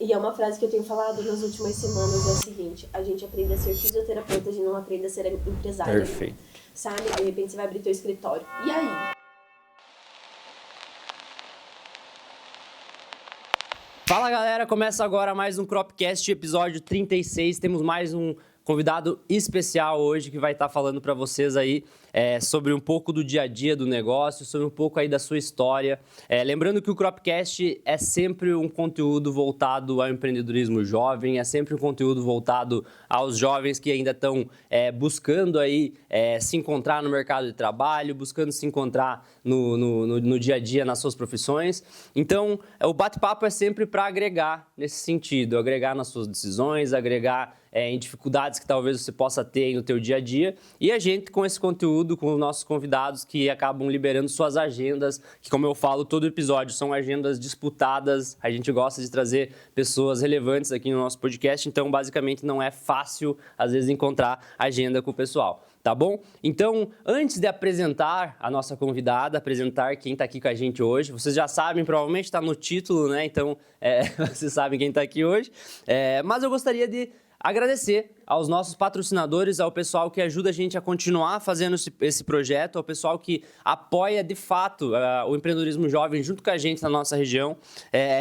E é uma frase que eu tenho falado nas últimas semanas, é a seguinte: a gente aprende a ser fisioterapeuta, a gente não aprende a ser empresário. Perfeito. Sabe? De repente você vai abrir teu escritório. E aí? Fala galera, começa agora mais um Cropcast, episódio 36. Temos mais um convidado especial hoje que vai estar falando para vocês aí sobre um pouco do dia a dia do negócio, sobre um pouco aí da sua história. Lembrando que o Cropcast é sempre um conteúdo voltado ao empreendedorismo jovem, é sempre um conteúdo voltado aos jovens que ainda estão buscando aí se encontrar no mercado de trabalho, buscando se encontrar no dia a dia nas suas profissões. Então, o bate-papo é sempre para agregar nesse sentido, agregar nas suas decisões, agregar em dificuldades que talvez você possa ter aí no teu dia a dia. E a gente, com esse conteúdo, com os nossos convidados que acabam liberando suas agendas, que, como eu falo, todo episódio são agendas disputadas. A gente gosta de trazer pessoas relevantes aqui no nosso podcast, então, basicamente, não é fácil, às vezes, encontrar agenda com o pessoal. Tá bom? Então, antes de apresentar a nossa convidada, apresentar quem está aqui com a gente hoje, vocês já sabem, provavelmente está no título, né? Então, vocês sabem quem está aqui hoje. Mas eu gostaria de agradecer aos nossos patrocinadores, ao pessoal que ajuda a gente a continuar fazendo esse projeto, ao pessoal que apoia de fato o empreendedorismo jovem junto com a gente na nossa região.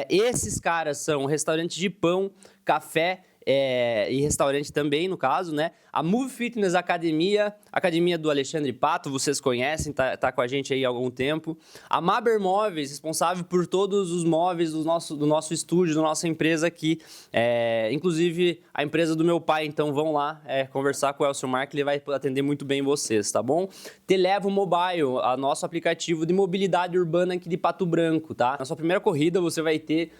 Esses caras são restaurantes de pão, café e restaurante também, no caso, né? A Move Fitness Academia, Academia do Alexandre Pato, vocês conhecem, tá com a gente aí há algum tempo. A Maber Móveis, responsável por todos os móveis do nosso estúdio, da nossa empresa aqui. Inclusive, a empresa do meu pai, então vão lá conversar com o Elcio Marque, ele vai atender muito bem vocês, tá bom? Televo Mobile, nosso aplicativo de mobilidade urbana aqui de Pato Branco, tá? Na sua primeira corrida, você vai ter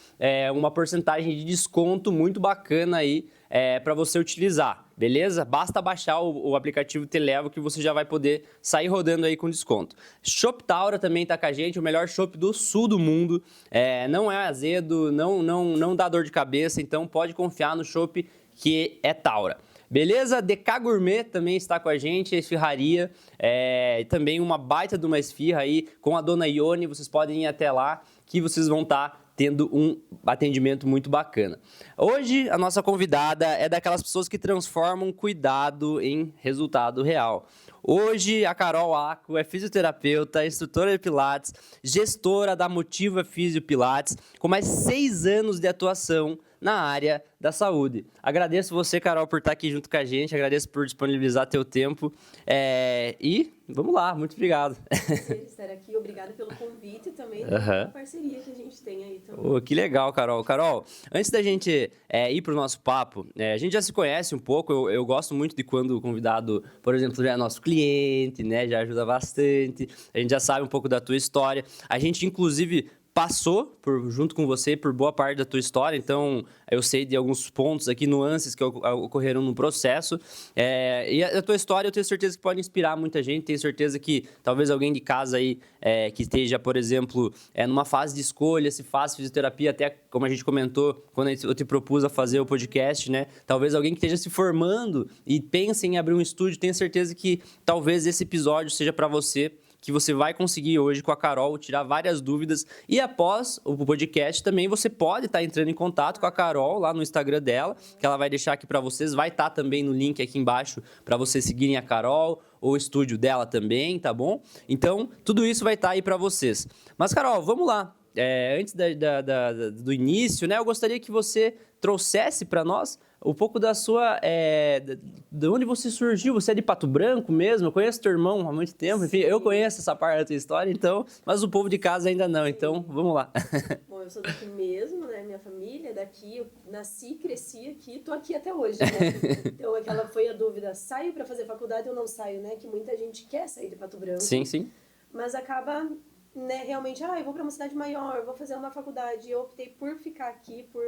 uma porcentagem de desconto muito bacana aí, para você utilizar, beleza? Basta baixar o aplicativo Televo que você já vai poder sair rodando aí com desconto. Chopp Taura também tá com a gente, o melhor chopp do sul do mundo. Não é azedo, não dá dor de cabeça, então pode confiar no chopp que é Taura. Beleza? DK Gourmet também está com a gente, a esfirraria, também uma baita de uma esfirra aí com a dona Ione, vocês podem ir até lá que vocês vão estar tendo um atendimento muito bacana. Hoje, a nossa convidada é daquelas pessoas que transformam cuidado em resultado real. Hoje, a Carol Aco é fisioterapeuta, instrutora de Pilates, gestora da Motiva Fisio Pilates, com mais 6 anos de atuação na área da saúde. Agradeço você, Carol, por estar aqui junto com a gente, agradeço por disponibilizar teu tempo e vamos lá, muito obrigado. Prazer estar aqui, obrigada pelo convite e também pela parceria que a gente tem aí também. Que legal, Carol. Carol, antes da gente ir para o nosso papo, a gente já se conhece um pouco, eu gosto muito de quando o convidado, por exemplo, já é nosso cliente, né, já ajuda bastante, a gente já sabe um pouco da tua história, a gente inclusive passou junto com você por boa parte da tua história, então eu sei de alguns pontos aqui, nuances que ocorreram no processo, e a tua história eu tenho certeza que pode inspirar muita gente, tenho certeza que talvez alguém de casa aí que esteja, por exemplo, numa fase de escolha, se faz fisioterapia, até como a gente comentou, quando eu te propus a fazer o podcast, né, talvez alguém que esteja se formando e pense em abrir um estúdio, tenho certeza que talvez esse episódio seja para você, que você vai conseguir hoje com a Carol tirar várias dúvidas e após o podcast também você pode estar entrando em contato com a Carol lá no Instagram dela, que ela vai deixar aqui para vocês, vai estar também no link aqui embaixo para vocês seguirem a Carol, ou o estúdio dela também, tá bom? Então, tudo isso vai estar aí para vocês. Mas, Carol, vamos lá. Antes do início, né, eu gostaria que você trouxesse para nós um pouco da sua... de onde você surgiu. Você é de Pato Branco mesmo? Eu conheço teu irmão há muito tempo. Enfim, eu conheço essa parte da tua história, então... Mas o povo de casa ainda não, então vamos lá. Bom, eu sou daqui mesmo, né? Minha família é daqui. Eu nasci, cresci aqui, tô aqui até hoje, né? Então, aquela foi a dúvida. Saio para fazer faculdade ou não saio, né? Que muita gente quer sair de Pato Branco. Sim, sim. Mas acaba... né, realmente, eu vou para uma cidade maior, vou fazer uma faculdade. Eu optei por ficar aqui, por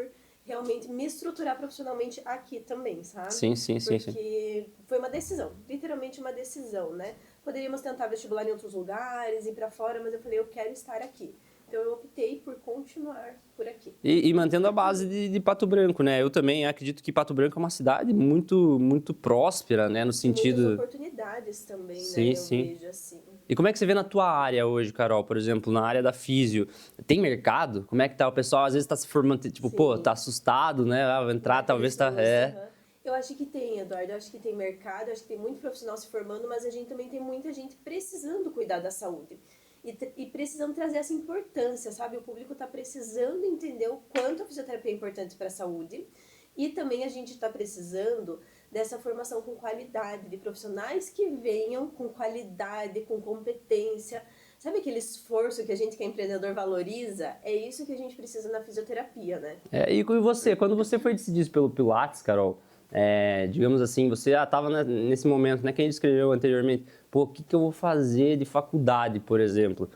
realmente me estruturar profissionalmente aqui também, sabe? Sim. Porque foi uma decisão, literalmente uma decisão, né? Poderíamos tentar vestibular em outros lugares, ir para fora, mas eu falei, eu quero estar aqui. Então eu optei por continuar por aqui. E mantendo a base de Pato Branco, né? Eu também acredito que Pato Branco é uma cidade muito, muito próspera, né? No sentido... Muitas oportunidades também, né? Eu vejo assim. E como é que você vê na tua área hoje, Carol, por exemplo, na área da físio? Tem mercado? Como é que tá? O pessoal às vezes tá se formando, tipo, pô, tá assustado, né? Ah, vou entrar, talvez tá... Eu acho que tem, Eduardo. Eu acho que tem mercado, eu acho que tem muito profissional se formando, mas a gente também tem muita gente precisando cuidar da saúde. E precisando trazer essa importância, sabe? O público está precisando entender o quanto a fisioterapia é importante para a saúde. E também a gente está precisando dessa formação com qualidade, de profissionais que venham com qualidade, com competência. Sabe aquele esforço que a gente que é empreendedor valoriza? É isso que a gente precisa na fisioterapia, né? E você, quando você foi decidido pelo Pilates, Carol, digamos assim, você estava nesse momento, né, que a gente escreveu anteriormente, pô, o que eu vou fazer de faculdade, por exemplo?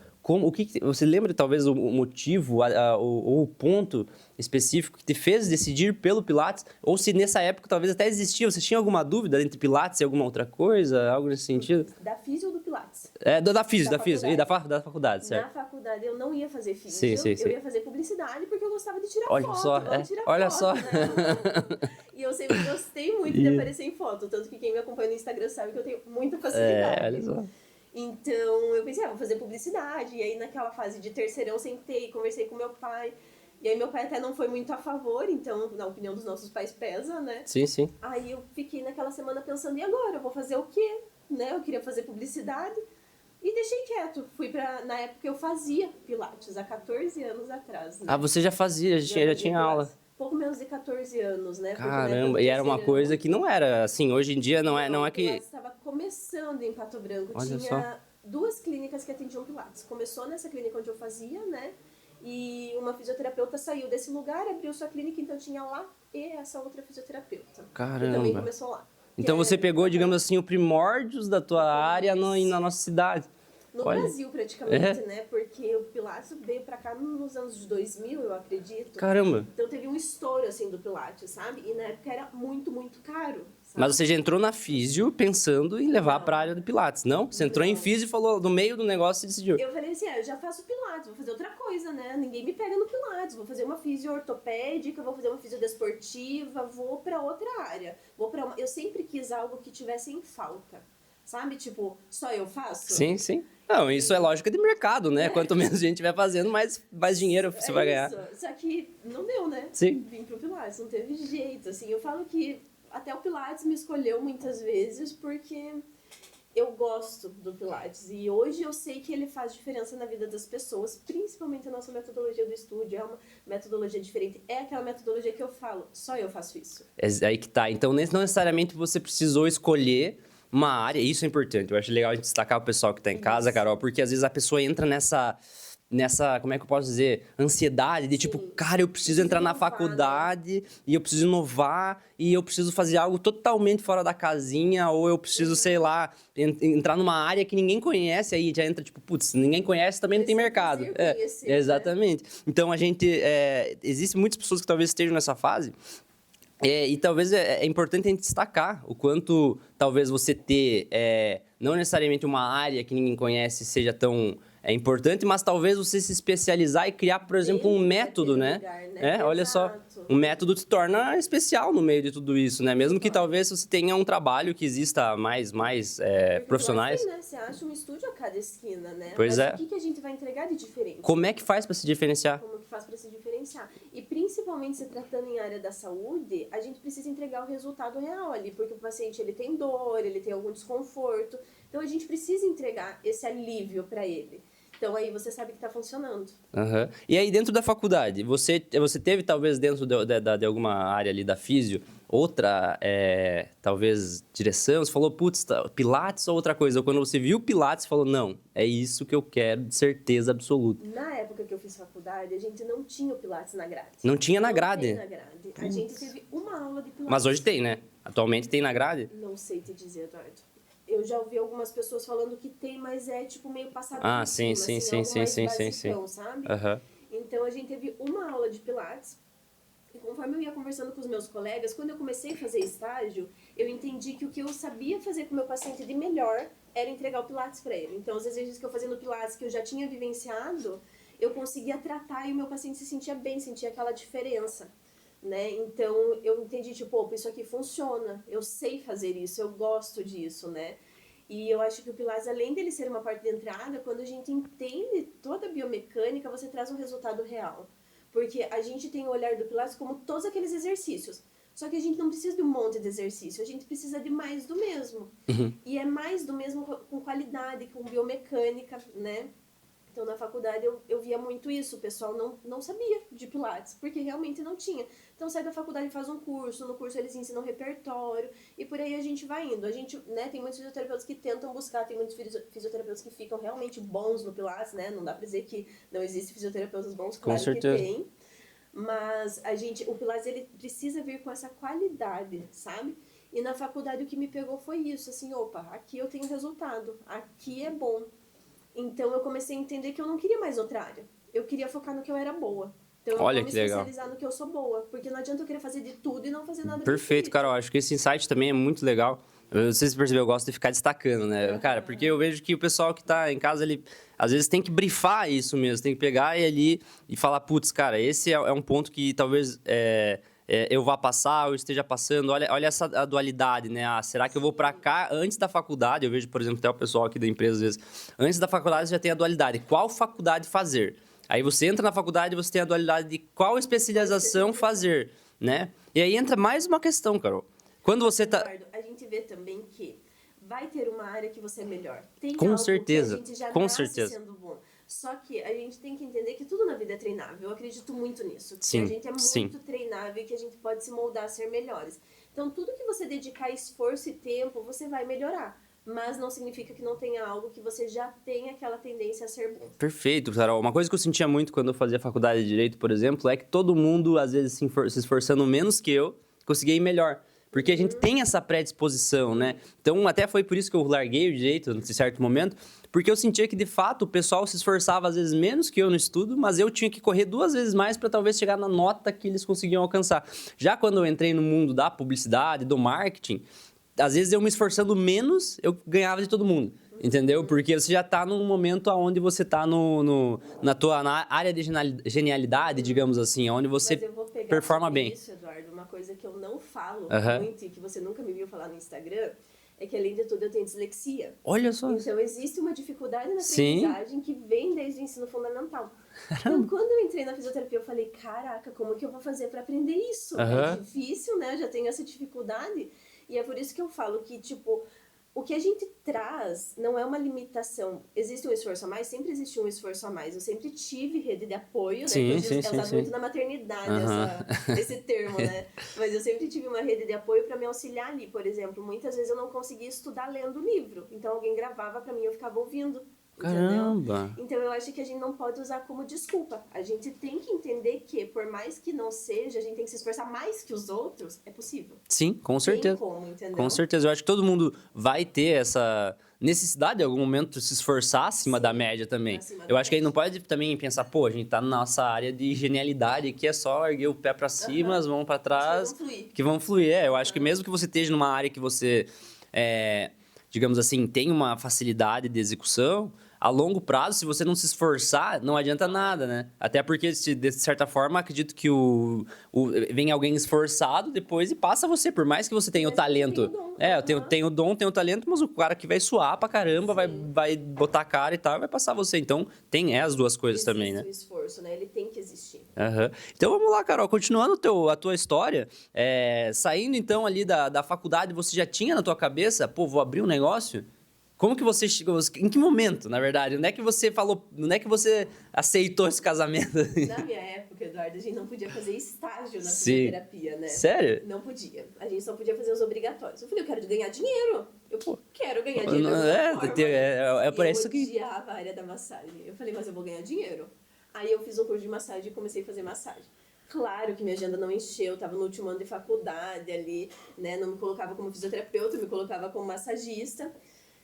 Você lembra talvez o motivo ou o ponto específico que te fez decidir pelo Pilates? Ou se nessa época talvez até existia, você tinha alguma dúvida entre Pilates e alguma outra coisa, algo nesse sentido? Da físio ou do Pilates? Da físio, e da faculdade, certo? Na faculdade eu não ia fazer físio, sim. eu ia fazer publicidade porque eu gostava de tirar Olha foto. só, olha foto, só. Né? E eu sempre gostei muito de aparecer em foto, tanto que quem me acompanha no Instagram sabe que eu tenho muita facilidade. Olha só. Então eu pensei, vou fazer publicidade. E aí naquela fase de terceirão sentei, conversei com meu pai. E aí meu pai até não foi muito a favor, então na opinião dos nossos pais pesa, né? Sim. Aí eu fiquei naquela semana pensando, e agora? Eu vou fazer o quê? Né? Eu queria fazer publicidade e deixei quieto. Na época eu fazia Pilates, há 14 anos atrás. Né? Ah, você já fazia, já tinha aula. Pouco menos de 14 anos, né? Caramba, e era uma coisa que não era, assim, hoje em dia não é que... Pilates estava começando em Pato Branco, Olha tinha só. 2 clínicas que atendiam Pilates. Começou nessa clínica onde eu fazia, né? E uma fisioterapeuta saiu desse lugar, abriu sua clínica, então tinha lá e essa outra fisioterapeuta. Caramba. Que também começou lá. Então você pegou, digamos assim, o primórdios da tua área na nossa cidade. No Brasil, praticamente, né? Porque o Pilates veio pra cá nos anos de 2000, eu acredito. Caramba. Então teve um estouro, assim, do Pilates, sabe? E na época era muito, muito caro. Sabe? Mas você já entrou na físio pensando em levar pra área do Pilates, não? Você entrou em físio e falou, no meio do negócio, e decidiu. Eu falei assim, eu já faço Pilates, vou fazer outra coisa, né? Ninguém me pega no Pilates. Vou fazer uma físio ortopédica, vou fazer uma físio desportiva, vou pra outra área. Eu sempre quis algo que tivesse em falta. Sabe? Tipo, só eu faço? Sim. Não, isso é lógica de mercado, né? Quanto menos gente vai fazendo, mais dinheiro você vai ganhar. Só que não deu, né? Sim. Vim pro Pilates, não teve jeito, assim. Eu falo que até o Pilates me escolheu muitas vezes porque eu gosto do Pilates. E hoje eu sei que ele faz diferença na vida das pessoas, principalmente a nossa metodologia do estúdio. É uma metodologia diferente. É aquela metodologia que eu falo, só eu faço isso. É aí que tá. Então, não necessariamente você precisou escolher uma área, isso é importante. Eu acho legal a gente destacar o pessoal que está em casa, Carol, porque às vezes a pessoa entra nessa, como é que eu posso dizer, ansiedade de tipo, cara, eu preciso entrar na faculdade, né? E eu preciso inovar, e eu preciso fazer algo totalmente fora da casinha, ou eu preciso, sei lá, entrar numa área que ninguém conhece, aí já entra tipo, putz, ninguém conhece, também não tem mercado. Exatamente. Né? Então a gente, existem muitas pessoas que talvez estejam nessa fase. E talvez é importante a gente destacar o quanto talvez você ter, não necessariamente uma área que ninguém conhece seja tão importante, mas talvez você se especializar e criar, por exemplo, um método, né? Lugar, né? Olha só, um método te torna especial no meio de tudo isso, né? Mesmo que talvez você tenha um trabalho que exista mais profissionais. Assim, né? Você acha um estúdio a cada esquina, né? Pois mas o que a gente vai entregar de diferente? Como é que faz para se diferenciar? Como que faz para se diferenciar? E principalmente se tratando em área da saúde, a gente precisa entregar o resultado real ali, porque o paciente ele tem dor, ele tem algum desconforto, então a gente precisa entregar esse alívio para ele. Então aí você sabe que está funcionando. Uhum. E aí dentro da faculdade, você teve talvez dentro de alguma área ali da físio, outra, talvez, direção? Você falou, putz, Pilates ou outra coisa? Ou quando você viu Pilates, você falou, não, é isso que eu quero de certeza absoluta. Na época que eu fiz faculdade, a gente não tinha o Pilates na grade. Não tinha na grade? Não tinha na grade. A gente teve uma aula de Pilates. Mas hoje tem, né? Atualmente tem na grade? Não sei te dizer, Eduardo. Eu já ouvi algumas pessoas falando que tem, mas é tipo meio passado por cima, sim, basicão, sabe? Uhum. Então a gente teve uma aula de Pilates. E conforme eu ia conversando com os meus colegas, quando eu comecei a fazer estágio, eu entendi que o que eu sabia fazer com o meu paciente de melhor era entregar o Pilates para ele. Então, os exercícios que eu fazia no Pilates, que eu já tinha vivenciado, eu conseguia tratar e o meu paciente se sentia bem, sentia aquela diferença. Né? Então, eu entendi, tipo, isso aqui funciona, eu sei fazer isso, eu gosto disso, né? E eu acho que o Pilates, além dele ser uma porta de entrada, quando a gente entende toda a biomecânica, você traz um resultado real. Porque a gente tem o olhar do Pilates como todos aqueles exercícios. Só que a gente não precisa de um monte de exercício, a gente precisa de mais do mesmo. E é mais do mesmo com qualidade, com biomecânica, né? Então, na faculdade, eu via muito isso. O pessoal não sabia de Pilates, porque realmente não tinha. Então, sai da faculdade e faz um curso. No curso, eles ensinam repertório. E por aí a gente vai indo. A gente, né, tem muitos fisioterapeutas que tentam buscar. Tem muitos fisioterapeutas que ficam realmente bons no Pilates, né? Não dá pra dizer que não existe fisioterapeutas bons. Com Claro que certeza. tem. Mas o Pilates, ele precisa vir com essa qualidade, sabe? E na faculdade, o que me pegou foi isso. Assim, opa, aqui eu tenho resultado. Aqui é bom. Então eu comecei a entender que eu não queria mais outra área. Eu queria focar no que eu era boa. Então eu Olha vou me que legal. especializar no que eu sou boa. Porque não adianta eu querer fazer de tudo e não fazer nada bem Perfeito, feito. Carol. Acho que esse insight também é muito legal. Eu não sei se você percebeu, eu gosto de ficar destacando, né? Cara, porque eu vejo que o pessoal que tá em casa, ele às vezes tem que brifar isso mesmo, tem que pegar e ali e falar, putz, cara, esse é um ponto que talvez eu vá passar, eu esteja passando. Olha essa a dualidade, né? Ah, será que eu vou para cá antes da faculdade? Eu vejo, por exemplo, até o pessoal aqui da empresa, às vezes, antes da faculdade já tem a dualidade. Qual faculdade fazer? Aí você entra na faculdade e você tem a dualidade de qual especialização fazer, né? E aí entra mais uma questão, Carol. Quando você tá... Eduardo, a gente vê também que vai ter uma área que você é melhor. Tem Com algo certeza, que a gente já com nasce certeza. sendo bom. Só que a gente tem que entender que tudo na vida é treinável. Eu acredito muito nisso. Que a Sim, gente é sim. muito treinável e que a gente pode se moldar a ser melhores. Então, tudo que você dedicar esforço e tempo, você vai melhorar. Mas não significa que não tenha algo que você já tenha aquela tendência a ser bom. Perfeito, Carol. Uma coisa que eu sentia muito quando eu fazia faculdade de Direito, por exemplo, é que todo mundo, às vezes, se esforçando menos que eu, conseguia ir melhor. Porque a gente tem essa predisposição, né? Então, até foi por isso que eu larguei o Direito, nesse certo momento, porque eu sentia que, de fato, o pessoal se esforçava, às vezes, menos que eu no estudo, mas eu tinha que correr 2 vezes mais para talvez chegar na nota que eles conseguiam alcançar. Já quando eu entrei no mundo da publicidade, do marketing, às vezes eu me esforçando menos, eu ganhava de todo mundo. Entendeu? Porque você já está num momento onde você está na área de genialidade, digamos assim, onde você Mas eu vou pegar performa sobre bem. isso, Eduardo, uma coisa que eu não falo Aham. muito e que você nunca me viu falar no Instagram, é que além de tudo eu tenho dislexia. Olha só. Então existe uma dificuldade na Sim. aprendizagem que vem desde o ensino fundamental. Então quando eu entrei na fisioterapia eu falei, caraca, como que eu vou fazer para aprender isso? Aham. É difícil, né? Eu já tenho essa dificuldade. E é por isso que eu falo que, tipo, o que a gente traz não é uma limitação. Existe um esforço a mais? Sempre existe um esforço a mais. Eu sempre tive rede de apoio, né? Sim, Que hoje sim, é sim, usado sim. muito na maternidade Aham. esse termo, né? Mas eu sempre tive uma rede de apoio para me auxiliar ali. Por exemplo, muitas vezes eu não conseguia estudar lendo o livro. Então alguém gravava para mim e eu ficava ouvindo. Entendeu? Caramba. Então eu acho que a gente não pode usar como desculpa. A gente tem que entender que, por mais que não seja, a gente tem que se esforçar mais que os outros, é possível. Sim, com certeza. Tem como, entendeu? Com certeza. Eu acho que todo mundo vai ter essa necessidade em algum momento de se esforçar acima da média também. acima Eu da acho que aí não média. pode também pensar, pô, a gente tá na nossa área de genialidade, que é só erguer o pé pra cima, as mãos pra trás, As coisas vão fluir. que vão fluir. Eu acho que mesmo que você esteja numa área que você, digamos assim, tem uma facilidade de execução, a longo prazo, se você não se esforçar, não adianta nada, né? Até porque, de certa forma, acredito que vem alguém esforçado depois e passa você, por mais que você tenha o Mas você tem talento. o dom. Eu tenho o dom, tenho o talento, mas o cara que vai suar pra caramba, vai botar a cara e tal, vai passar você. Então, tem as duas coisas Existe também, né? o esforço, né? Ele tem que existir. Aham. Então vamos lá, Carol, continuando a tua história, saindo então ali da faculdade, você já tinha na tua cabeça, pô, vou abrir um negócio? Como que você chegou? Em que momento, na verdade? Onde é que você falou? Onde é que você aceitou esse casamento? Na minha época, Eduardo, a gente não podia fazer estágio na Sim. fisioterapia, né? Sério? Não podia. A gente só podia fazer os obrigatórios. Eu falei, eu quero ganhar dinheiro. Eu quero ganhar dinheiro. Por isso Eu que... odiava a área da massagem. Eu falei, mas eu vou ganhar dinheiro. Aí eu fiz um curso de massagem e comecei a fazer massagem. Claro que minha agenda não encheu, eu tava no último ano de faculdade ali, né? Não me colocava como fisioterapeuta, me colocava como massagista.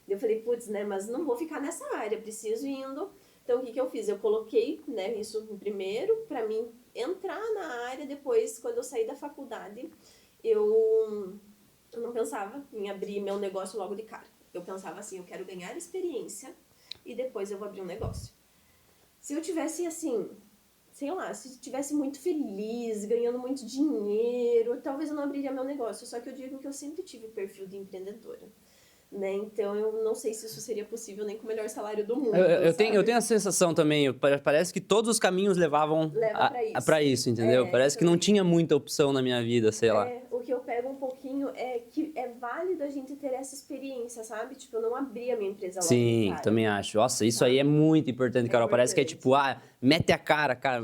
Eu falei, putz, né, mas não vou ficar nessa área, preciso indo. Então, o que eu fiz? Eu coloquei, né, isso primeiro para mim entrar na área. Depois, quando eu saí da faculdade, eu não pensava em abrir meu negócio logo de cara. Eu pensava assim, eu quero ganhar experiência e depois eu vou abrir um negócio. Se eu tivesse, assim, sei lá, se eu estivesse muito feliz, ganhando muito dinheiro, talvez eu não abriria meu negócio. Só que eu digo que eu sempre tive perfil de empreendedora. né? Então eu não sei se isso seria possível nem com o melhor salário do mundo. Eu sabe? tenho a sensação também, parece que todos os caminhos levavam Leva pra isso. pra isso, entendeu? Parece que não tinha muita opção na minha vida, sei lá. O que eu pego um pouquinho é que é válido a gente ter essa experiência, sabe? Tipo, eu não abri a minha empresa logo de Sim, cara. também acho. Nossa, isso aí é muito importante, Carol. Parece que é tipo, mete a cara, cara,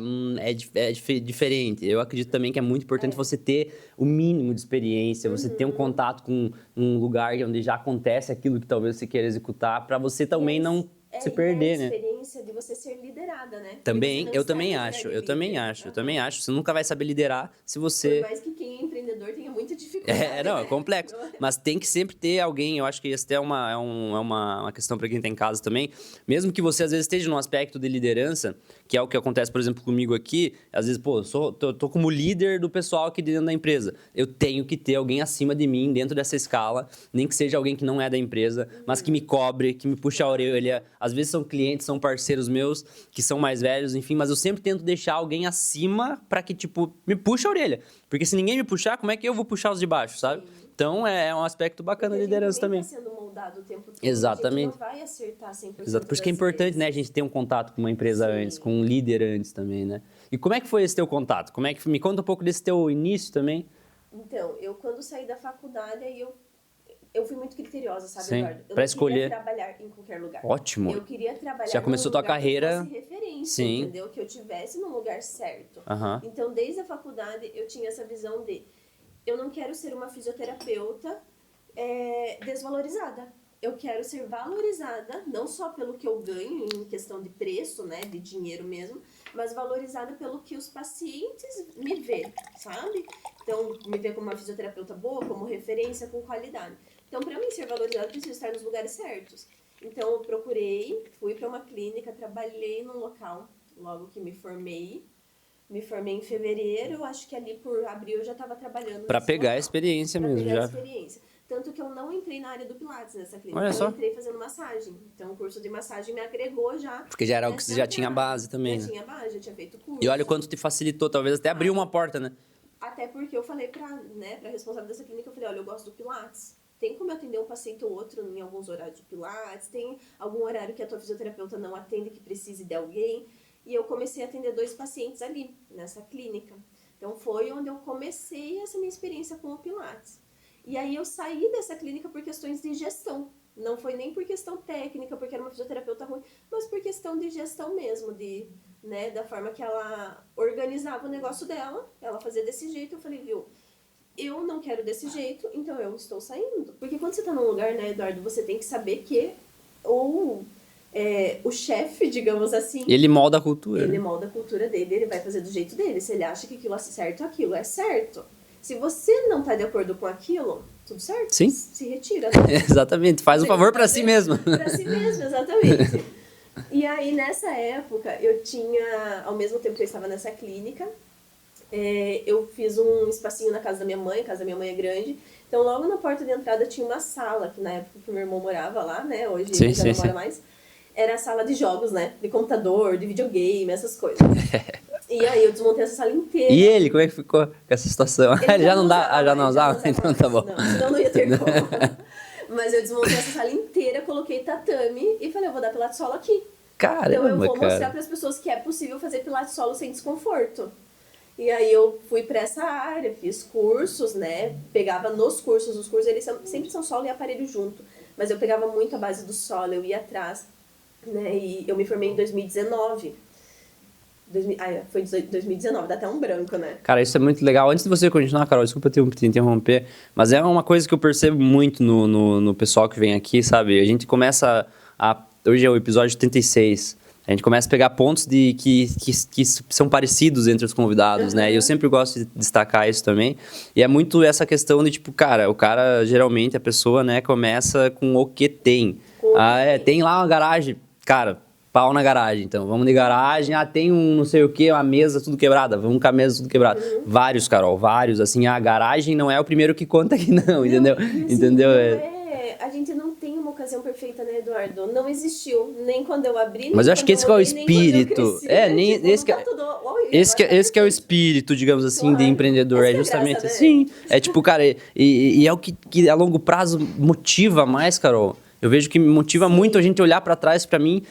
diferente. Eu acredito também que é muito importante você ter o mínimo de experiência, você ter um contato com um lugar onde já acontece aquilo que talvez você queira executar, pra você também não se perder, a né? experiência de você ser liderada, né? Também, eu também Porque acho, você não eu sai também líder. acho, eu também acho. Você nunca vai saber liderar se você... Por mais que quem é empreendedor tenha muita dificuldade. Não, é né? complexo. Mas tem que sempre ter alguém, eu acho que isso até é uma questão para quem tá em casa também. Mesmo que você, às vezes, esteja num aspecto de liderança, que é o que acontece, por exemplo, comigo aqui. Às vezes, pô, tô como líder do pessoal aqui dentro da empresa. Eu tenho que ter alguém acima de mim, dentro dessa escala, nem que seja alguém que não é da empresa, mas que me cobre, que me puxa a orelha. Às vezes são clientes, são parceiros meus, que são mais velhos, enfim, mas eu sempre tento deixar alguém acima para que, tipo, me puxe a orelha. Porque se ninguém me puxar, como é que eu vou puxar os de baixo, sabe? Então é um aspecto bacana da liderança também. Tá sendo moldado o tempo todo. Exatamente. A gente não vai acertar 100% Exato. Por isso que é das importante, vezes. né, a gente ter um contato com uma empresa Sim. antes, com um líder antes também, né? E como é que foi esse teu contato? Me conta um pouco desse teu início também. Então, eu quando saí da faculdade, aí eu fui muito criteriosa, sabe, Sim, Eduardo? Eu pra não escolher. queria trabalhar em qualquer lugar. Ótimo. Eu queria trabalhar Já começou num tua lugar carreira. que fosse referência, Sim. entendeu? Que eu tivesse no lugar certo. Aham. Então, desde a faculdade, eu tinha essa visão de eu não quero ser uma fisioterapeuta desvalorizada. Eu quero ser valorizada, não só pelo que eu ganho em questão de preço, né, de dinheiro mesmo, mas valorizada pelo que os pacientes me vê, sabe? Então, me vê como uma fisioterapeuta boa, como referência, com qualidade. Então, para mim ser valorizada, eu preciso estar nos lugares certos. Então, eu procurei, fui para uma clínica, trabalhei num local, logo que me formei. Me formei em fevereiro, acho que ali por abril eu já estava trabalhando. Pra nesse pegar a local. experiência Pra mesmo, pegar a já. experiência. Tanto que eu não entrei na área do Pilates nessa clínica. Olha só. Eu entrei fazendo massagem. Então, o curso de massagem me agregou já. Porque já era algo que nessa você já tinha área. base também, Já né? tinha base, já tinha feito curso. E olha o quanto te facilitou, talvez até abriu uma porta, né? Até porque eu falei pra responsável dessa clínica, eu falei, olha, eu gosto do Pilates. Tem como eu atender um paciente ou outro em alguns horários de Pilates? Tem algum horário que a tua fisioterapeuta não atende, que precise de alguém? E eu comecei a atender 2 pacientes ali, nessa clínica. Então, foi onde eu comecei essa minha experiência com o Pilates. E aí, eu saí dessa clínica por questões de gestão. Não foi nem por questão técnica, porque era uma fisioterapeuta ruim, mas por questão de gestão mesmo, da forma que ela organizava o negócio dela. Ela fazia desse jeito, eu falei, viu, eu não quero desse jeito, então eu estou saindo. Porque quando você está num lugar, né, Eduardo, você tem que saber que o chefe, digamos assim, Ele molda a cultura. ele né? molda a cultura dele, ele vai fazer do jeito dele. Se ele acha que aquilo é certo, aquilo é certo. Se você não tá de acordo com aquilo, tudo certo? Sim. Se retira. Né? Exatamente, faz um favor pra si mesmo. Pra si mesmo, exatamente. E aí, nessa época, eu tinha, ao mesmo tempo que eu estava nessa clínica, eu fiz um espacinho na casa da minha mãe, a casa da minha mãe é grande. Então, logo na porta de entrada tinha uma sala, que na época que meu irmão morava lá, né? Hoje ele já não mora mais. Era a sala de jogos, né? De computador, de videogame, essas coisas. E aí eu desmontei essa sala inteira. E ele, como é que ficou com essa situação? Ele já não dá, já não usava? Então tá bom. Não, senão não ia ter como. Mas eu desmontei essa sala inteira, coloquei tatame e falei, eu vou dar pilates solo aqui. Caramba, então eu vou mostrar cara. para as pessoas que é possível fazer pilates solo sem desconforto. E aí eu fui para essa área, fiz cursos, né? Pegava nos cursos, os cursos eles sempre são solo e aparelho junto. Mas eu pegava muito a base do solo, eu ia atrás, né? E eu me formei em 2019. Foi 2019, dá até um branco, né? Cara, isso é muito legal. Antes de você continuar, Carol, desculpa te interromper, mas é uma coisa que eu percebo muito no pessoal que vem aqui, sabe? A gente começa hoje é o episódio 36. A gente começa a pegar pontos que são parecidos entre os convidados, né? E eu sempre gosto de destacar isso também. E é muito essa questão de, tipo, cara, o cara, geralmente, a pessoa, né, começa com o que tem. Tem lá uma garagem. Cara, pau na garagem, então. Vamos de garagem. Tem um não sei o que, uma mesa tudo quebrada. Vamos com a mesa tudo quebrada. Vários, Carol, vários. Assim, a garagem não é o primeiro que conta aqui, não, entendeu? Assim, entendeu? a gente não tem uma ocasião perfeita, né, Eduardo? Não existiu, nem quando eu abri, Mas eu acho que esse que é o nem quando eu espírito. cresci, né? Nem Tipo, esse que não tá tudo... Oi, esse que, agora tá esse que é o perfeito. espírito, digamos assim, de Claro. empreendedor. Essa É que é a justamente graça, né? assim. É tipo, cara, e é o que a longo prazo motiva mais, Carol. Eu vejo que motiva Sim. muito a gente olhar pra trás. Pra mim,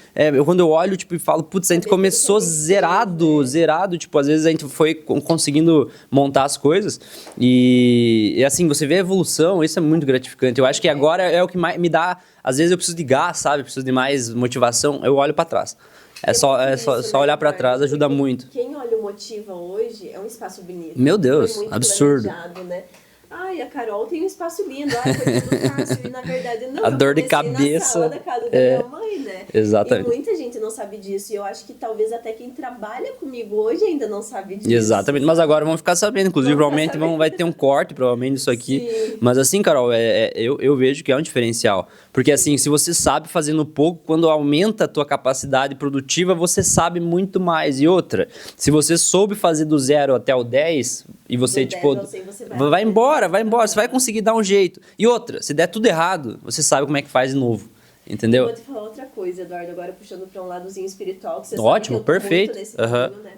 quando eu olho, tipo, e falo, putz, a gente Saber tudo que a começou gente fez, zerado, né? zerado. Tipo, às vezes a gente foi conseguindo montar as coisas. E assim, você vê a evolução, isso é muito gratificante. Eu acho que agora é o que mais me dá. Às vezes eu preciso de gás, sabe? Preciso de mais motivação. Eu olho pra trás. É só, muito é só, isso, só né, olhar pra Eduardo? trás ajuda Porque muito. Quem olha o Motiva hoje é um espaço bonito. Meu Deus, Foi muito absurdo. planejado, né? Ai, a Carol tem um espaço lindo. Ai, foi tudo fácil. E na verdade, não. A Eu dor de comecei cabeça, na sala da casa da minha mãe, né? exatamente. E muita gente não sabe disso. E eu acho que talvez até quem trabalha comigo hoje ainda não sabe disso. Exatamente, mas agora vamos ficar sabendo. Inclusive, Vamos ficar provavelmente sabendo. vai ter um corte, provavelmente, disso aqui. Sim. Mas assim, Carol, eu vejo que é um diferencial. Porque assim, se você sabe fazendo pouco, quando aumenta a tua capacidade produtiva, você sabe muito mais. E outra, se você soube fazer do 0 até o 10, e você, Do tipo, 10 ao 100 você vai embora, você vai conseguir dar um jeito. E outra, se der tudo errado, você sabe como é que faz de novo. Entendeu? Eu vou te falar outra coisa, Eduardo, agora puxando para um ladozinho espiritual, que você Ótimo, sabe que eu tô perfeito. muito nesse Aham. caminho, né?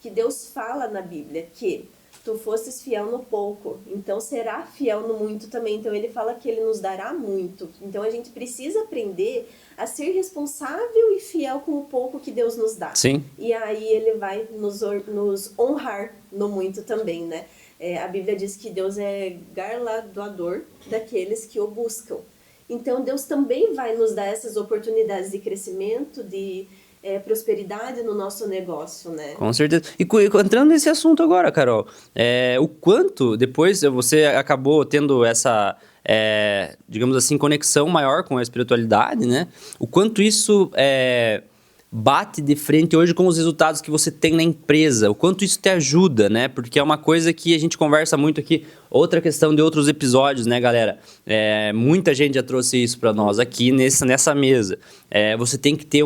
Que Deus fala na Bíblia que tu fostes fiel no pouco, então será fiel no muito também. Então ele fala que ele nos dará muito. Então a gente precisa aprender a ser responsável e fiel com o pouco que Deus nos dá. Sim. E aí ele vai nos honrar no muito também, né? A Bíblia diz que Deus é galardoador daqueles que o buscam. Então Deus também vai nos dar essas oportunidades de crescimento, de prosperidade no nosso negócio, né? Com certeza. E entrando nesse assunto agora, Carol, o quanto depois você acabou tendo essa, digamos assim, conexão maior com a espiritualidade, né? O quanto isso bate de frente hoje com os resultados que você tem na empresa, o quanto isso te ajuda, né? Porque é uma coisa que a gente conversa muito aqui, outra questão de outros episódios, né, galera? Muita gente já trouxe isso para nós aqui nessa mesa. Você tem que ter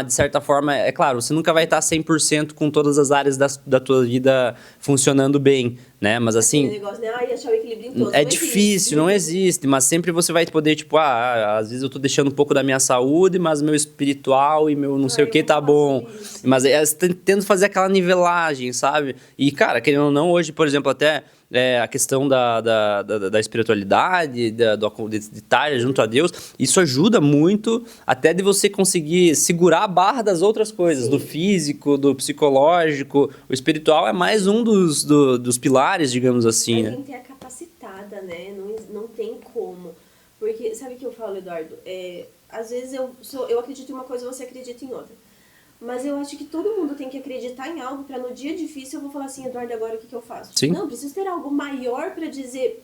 de certa forma, é claro, você nunca vai estar 100% com todas as áreas da tua vida funcionando bem, né? Mas assim, Aquele negócio, né? Achar o equilíbrio em todos. é Não difícil, existe. não existe, mas sempre você vai poder, tipo, às vezes eu tô deixando um pouco da minha saúde, mas meu espiritual e meu não sei o que tá bom. Mas você tá tentando fazer aquela nivelagem, sabe? E, cara, querendo ou não, hoje, por exemplo, até a questão da espiritualidade, de estar junto a Deus, isso ajuda muito até de você conseguir segurar a barra das outras coisas, Sim. do físico, do psicológico. O espiritual é mais um dos pilares, digamos assim, A né? gente é capacitada, né? Não tem como. Porque, sabe o que eu falo, Eduardo? Às vezes eu acredito em uma coisa, você acredita em outra. Mas eu acho que todo mundo tem que acreditar em algo para no dia difícil eu vou falar assim, Eduardo, agora o que eu faço? Sim. Não, preciso ter algo maior para dizer,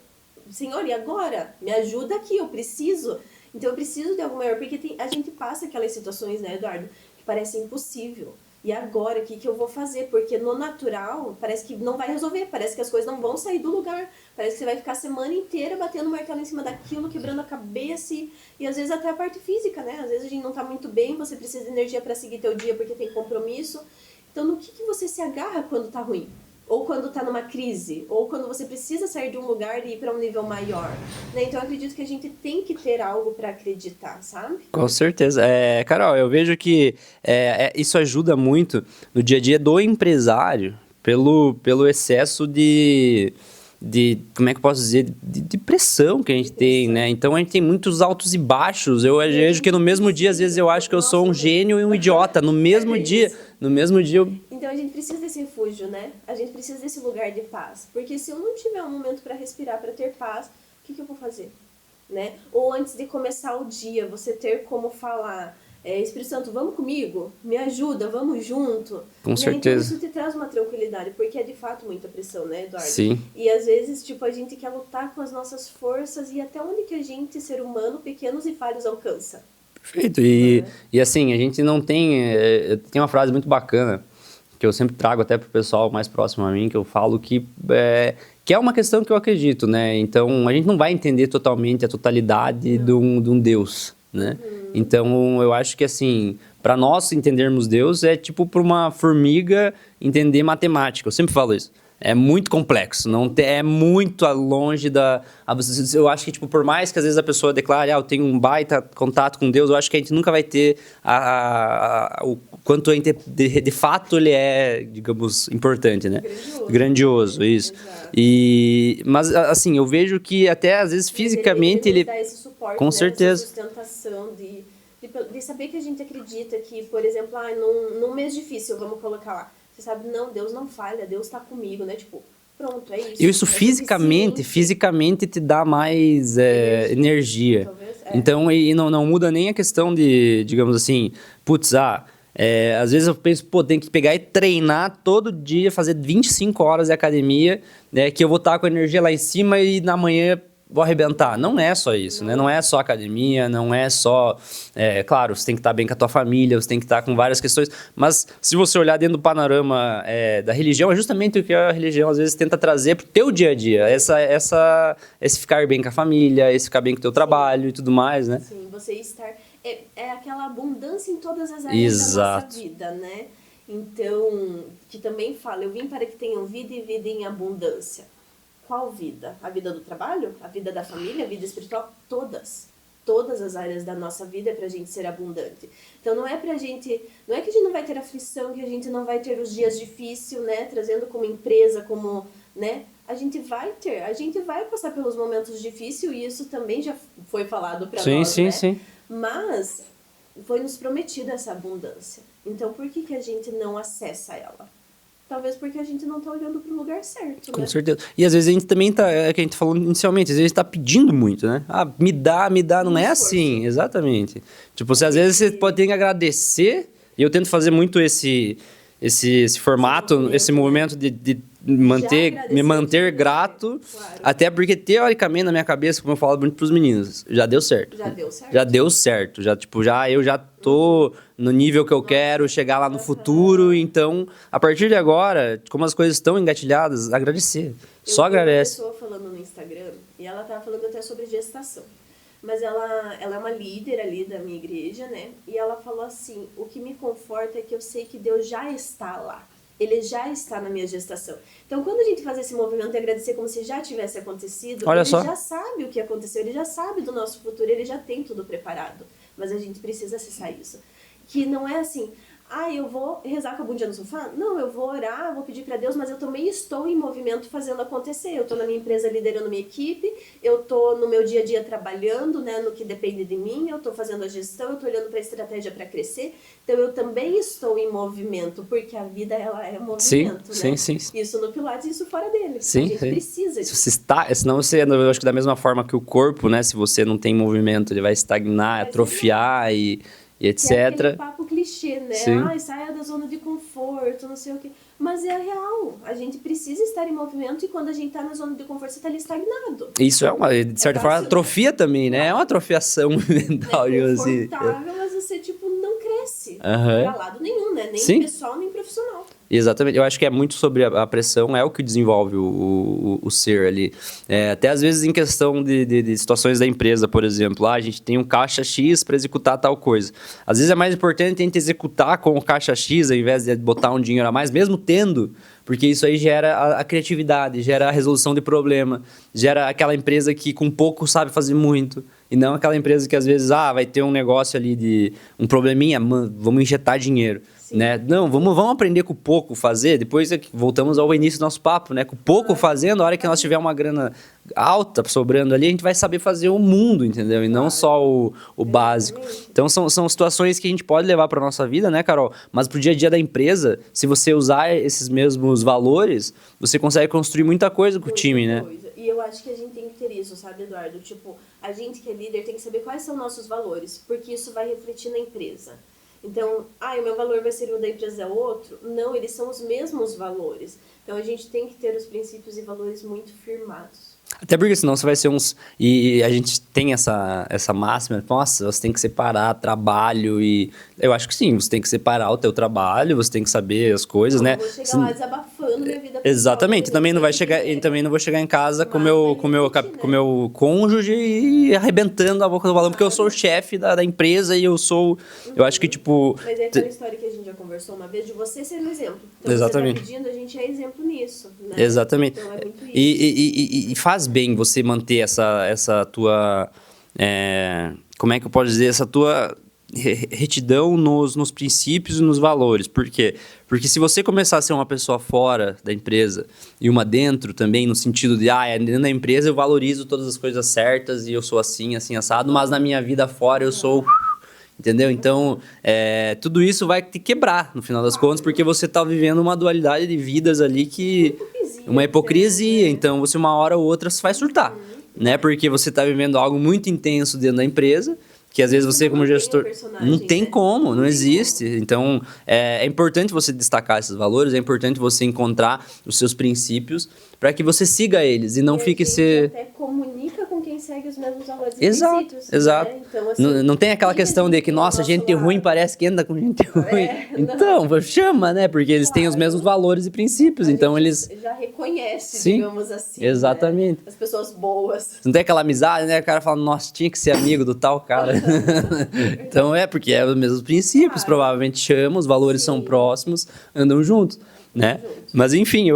Senhor, e agora? Me ajuda aqui, eu preciso. Então eu preciso de algo maior, porque a gente passa aquelas situações, né, Eduardo, que parece impossível. E agora, o que eu vou fazer? Porque no natural, parece que não vai resolver, parece que as coisas não vão sair do lugar. Parece que você vai ficar a semana inteira batendo martelo em cima daquilo, quebrando a cabeça e às vezes até a parte física, né? Às vezes a gente não tá muito bem, você precisa de energia para seguir teu dia porque tem compromisso. Então, no que você se agarra quando tá ruim? Ou quando tá numa crise? Ou quando você precisa sair de um lugar e ir para um nível maior? Né? Então, eu acredito que a gente tem que ter algo para acreditar, sabe? Com certeza. Carol, eu vejo que isso ajuda muito no dia a dia do empresário pelo excesso de como é que eu posso dizer, de pressão que a gente tem, né? Então a gente tem muitos altos e baixos. Eu vejo que no mesmo dia, às vezes, eu acho que eu sou um gênio e um idiota. No mesmo dia eu... Então a gente precisa desse refúgio, né? A gente precisa desse lugar de paz. Porque se eu não tiver um momento para respirar, para ter paz, o que eu vou fazer? Né? Ou antes de começar o dia, você ter como falar, Espírito Santo, vamos comigo? Me ajuda, vamos junto. Com né? certeza. Então isso te traz uma tranquilidade, porque é de fato muita pressão, né, Eduardo? Sim. E às vezes, tipo, a gente quer lutar com as nossas forças e até onde que a gente, ser humano, pequenos e falhos, alcança. Perfeito. E assim, a gente não tem... tem uma frase muito bacana que eu sempre trago até pro pessoal mais próximo a mim, que eu falo que é uma questão que eu acredito, né? Então, a gente não vai entender totalmente a totalidade de um Deus, né? Então, eu acho que, assim, para nós entendermos Deus é tipo para uma formiga entender matemática. Eu sempre falo isso. É muito complexo, não é muito longe da... Eu acho que, tipo, por mais que às vezes a pessoa declare, eu tenho um baita contato com Deus, eu acho que a gente nunca vai ter o quanto de fato ele é, digamos, importante, né? Grandioso, isso. Mas, assim, eu vejo que até às vezes fisicamente ele dá esse suporte, com certeza. Essa sustentação de saber que a gente acredita que, por exemplo, num mês difícil, vamos colocar lá, você sabe, não, Deus não falha, Deus está comigo, né? Tipo, pronto, é isso. E isso fisicamente te dá mais energia. Talvez, Então, e não muda nem a questão de, digamos assim, putz, às vezes eu penso, tem que pegar e treinar todo dia, fazer 25 horas de academia, né? Que eu vou estar com a energia lá em cima e na manhã vou arrebentar. Não é só isso, né? Não é só academia, não é só... claro, você tem que estar bem com a tua família, você tem que estar com várias questões, mas se você olhar dentro do panorama da religião, é justamente o que a religião às vezes tenta trazer pro teu dia a dia. Esse ficar bem com a família, esse ficar bem com o teu trabalho e tudo mais, né? Sim, você estar... É aquela abundância em todas as áreas da nossa vida, né? Então, que também fala, eu vim para que tenham vida e vida em abundância. Qual vida? A vida do trabalho? A vida da família? A vida espiritual? Todas. Todas as áreas da nossa vida é pra gente ser abundante. Então não é que a gente não vai ter aflição, que a gente não vai ter os dias difíceis, né? Trazendo como empresa, como, né? A gente vai passar pelos momentos difíceis e isso também já foi falado pra nós, né? Sim. Mas foi nos prometida essa abundância. Então por que a gente não acessa ela? Talvez porque a gente não tá olhando pro lugar certo, Com certeza. E às vezes a gente também tá, que a gente falou inicialmente, às vezes tá pedindo muito, né? Me dá, não é assim, exatamente. Tipo, às vezes você pode ter que agradecer, e eu tento fazer muito esse formato, esse movimento de me manter grato, claro. Até porque teoricamente na minha cabeça, como eu falo muito pros meninos, já deu certo. Eu já tô no nível que eu quero chegar lá no futuro, então a partir de agora, como as coisas estão engatilhadas, agradecer. Só agradece. Eu vi uma pessoa falando no Instagram e ela tava falando até sobre gestação. Mas ela é uma líder ali da minha igreja, né? E ela falou assim, o que me conforta é que eu sei que Deus já está lá. Ele já está na minha gestação. Então, quando a gente faz esse movimento de agradecer como se já tivesse acontecido, já sabe o que aconteceu, ele já sabe do nosso futuro, ele já tem tudo preparado. Mas a gente precisa acessar isso. Que não é assim, eu vou rezar com a bundinha no sofá? Não, eu vou orar, vou pedir para Deus, mas eu também estou em movimento fazendo acontecer. Eu estou na minha empresa liderando minha equipe, eu estou no meu dia a dia trabalhando, né, no que depende de mim, eu estou fazendo a gestão, eu estou olhando para a estratégia para crescer. Então, eu também estou em movimento, porque a vida, ela é movimento, né? Sim. Isso no Pilates e isso fora dele. Sim, a gente precisa disso. Senão eu acho que da mesma forma que o corpo, né, se você não tem movimento, ele vai estagnar, atrofiar e etc. Que é aquele papo clichê, né? Saia da zona de conforto, não sei o quê. Mas é real. A gente precisa estar em movimento e quando a gente está na zona de conforto, você está ali estagnado. Isso de certa forma, atrofia também, né? É uma atrofiação mental. É confortável, mas você, não cresce. Pra lado nenhum, né? Nem pessoal, nem profissional. Exatamente, eu acho que é muito sobre a pressão, é o que desenvolve o ser ali. Até às vezes em questão de situações da empresa, por exemplo, a gente tem um caixa X para executar tal coisa. Às vezes é mais importante a gente executar com o caixa X ao invés de botar um dinheiro a mais, mesmo tendo, porque isso aí gera a criatividade, gera a resolução de problema, gera aquela empresa que com pouco sabe fazer muito. E não aquela empresa que às vezes vai ter um negócio ali de um probleminha, vamos injetar dinheiro. Né? Não, vamos aprender com pouco fazer, depois voltamos ao início do nosso papo, né? Com pouco fazendo, a hora que nós tiver uma grana alta sobrando ali, a gente vai saber fazer o mundo, entendeu? E não só o básico. Então são situações que a gente pode levar para nossa vida, né, Carol? Mas pro dia a dia da empresa, se você usar esses mesmos valores, você consegue construir muita coisa com o time, né? E eu acho que a gente tem que ter isso, sabe, Eduardo? A gente que é líder tem que saber quais são nossos valores, porque isso vai refletir na empresa. Então, o meu valor vai ser o da empresa é outro? Não, eles são os mesmos valores. Então, a gente tem que ter os princípios e valores muito firmados. Até porque senão você vai ser uns... E a gente tem essa máxima, nossa, você tem que separar trabalho e... Eu acho que sim, você tem que separar o teu trabalho, você tem que saber as coisas, né? Eu vou chegar lá desabafando abafando minha vida pessoal. Exatamente, também não vai chegar, e também não vou chegar em casa com meu cônjuge e arrebentando a boca do balão, porque eu sou o chefe da empresa e eu sou, eu acho que tipo... Mas é aquela história que a gente já conversou uma vez, de você ser um exemplo. Então, Exatamente. você tá pedindo, a gente é exemplo nisso, né? Exatamente. Então, é muito isso. E faz bem você manter essa tua, como é que eu posso dizer, essa tua retidão nos princípios e nos valores. Por quê? Porque se você começar a ser uma pessoa fora da empresa e uma dentro também, no sentido de, dentro da empresa eu valorizo todas as coisas certas e eu sou assim, assim, assado, mas na minha vida fora eu sou... Entendeu? Então, tudo isso vai te quebrar, no final das contas, porque você está vivendo uma dualidade de vidas ali que... Uma hipocrisia. Então, você uma hora ou outra vai surtar, né? Porque você está vivendo algo muito intenso dentro da empresa, que às vezes você como gestor... Não tem como, não existe. Então, é importante você destacar esses valores, é importante você encontrar os seus princípios para que você siga eles e não fique ser... até comunica com quem segue os mesmos valores e Exato, princípios. exato. Né? Então, assim, não tem aquela questão de que, nossa, gente ruim parece que anda com gente ruim. Então, chama, né? Porque eles têm os mesmos valores e princípios, então eles... já reconhece, Sim, digamos assim. exatamente. Né? As pessoas boas. Não tem aquela amizade, né? O cara fala, nossa, tinha que ser amigo do tal cara. Então, porque é os mesmos princípios, provavelmente chama, os valores são próximos, andam juntos. Né? Mas enfim,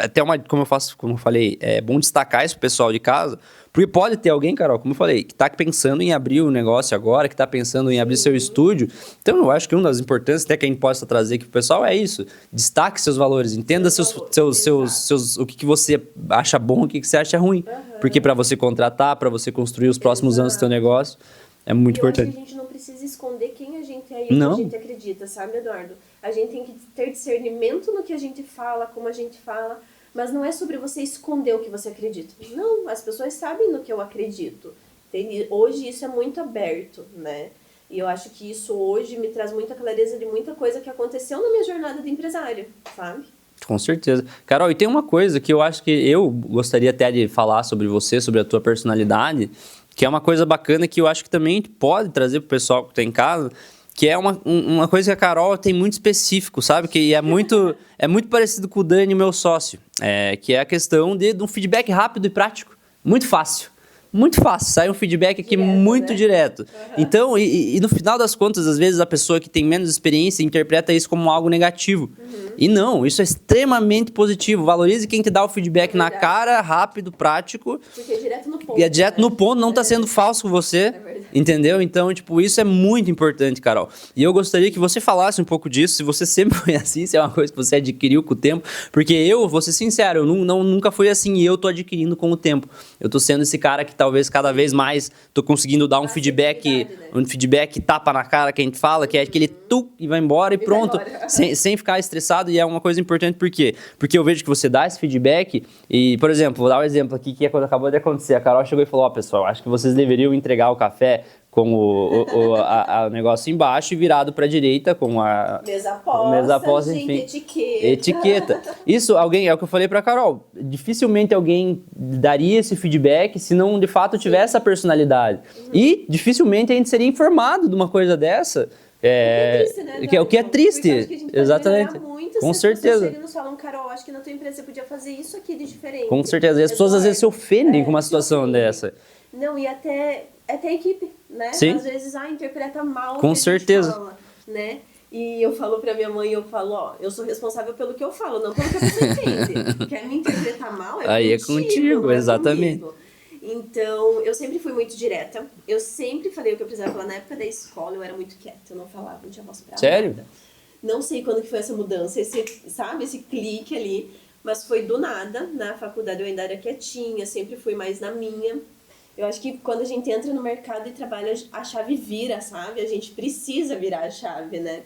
até como eu falei, é bom destacar isso pro pessoal de casa, porque pode ter alguém, Carol, como eu falei, que tá pensando em abrir um negócio agora, que tá pensando em abrir seu estúdio. Então eu acho que uma das importâncias até que a gente possa trazer aqui pro pessoal é isso: destaque seus valores, entenda o que você acha bom, o que você acha ruim, porque para você contratar, para você construir os próximos anos do seu negócio, é muito importante. Acho que a gente não precisa esconder quem a gente é e o que a gente acredita, sabe, Eduardo? A gente tem que ter discernimento no que a gente fala, como a gente fala, mas não é sobre você esconder o que você acredita. Não, as pessoas sabem no que eu acredito. Hoje isso é muito aberto, né? E eu acho que isso hoje me traz muita clareza de muita coisa que aconteceu na minha jornada de empresário, sabe? Com certeza. Carol, e tem uma coisa que eu acho que eu gostaria até de falar sobre você, sobre a tua personalidade, que é uma coisa bacana que eu acho que também pode trazer pro pessoal que tá em casa, que é uma coisa que a Carol tem muito específico, sabe? Que é muito parecido com o Dani, meu sócio. Que é a questão de um feedback rápido e prático. Muito fácil. Muito fácil. Sai um feedback aqui muito direto. Então, e no final das contas, às vezes a pessoa que tem menos experiência interpreta isso como algo negativo. E não, isso é extremamente positivo. Valorize quem te dá o feedback na cara, rápido, prático. Porque é direto no ponto. E é direto no ponto, não tá sendo falso com você. Entendeu? Então, tipo, isso é muito importante, Carol. E eu gostaria que você falasse um pouco disso, se você sempre foi assim, se é uma coisa que você adquiriu com o tempo. Porque eu, vou ser sincero, eu nunca fui assim e eu tô adquirindo com o tempo. Eu tô sendo esse cara que talvez cada vez mais tô conseguindo dar um feedback, um feedback tapa na cara que a gente fala, que é aquele e vai embora e pronto, sem ficar estressado. E é uma coisa importante, por quê? Porque eu vejo que você dá esse feedback e, por exemplo, vou dar um exemplo aqui que acabou de acontecer. A Carol chegou e falou, pessoal, acho que vocês deveriam entregar o café com o negócio embaixo e virado para a direita com a mesa posta, enfim, etiqueta. Isso, alguém, é o que eu falei para Carol, dificilmente alguém daria esse feedback se não de fato tivesse essa personalidade. E dificilmente a gente seria informado de uma coisa dessa. O que é triste, exatamente. Com certeza. Eles nos falam, Carol, acho que na tua empresa você podia fazer isso aqui de diferente. Com certeza. E as pessoas às vezes se ofendem com uma situação dessa. Não, e até a equipe, né? Sim. Às vezes, interpreta mal com certeza. Fala, né? E eu falo pra minha mãe, eu sou responsável pelo que eu falo, não pelo que a pessoa entende. Quer me interpretar mal, aí contigo, exatamente. Comigo. Então, eu sempre fui muito direta. Eu sempre falei o que eu precisava falar. Na época da escola, eu era muito quieta. Eu não falava, não tinha voz pra Sério? nada. Não sei quando que foi essa mudança, esse clique ali. Mas foi do nada. Na faculdade eu ainda era quietinha, sempre fui mais na minha. Eu acho que quando a gente entra no mercado e trabalha, a chave vira, sabe? A gente precisa virar a chave, né?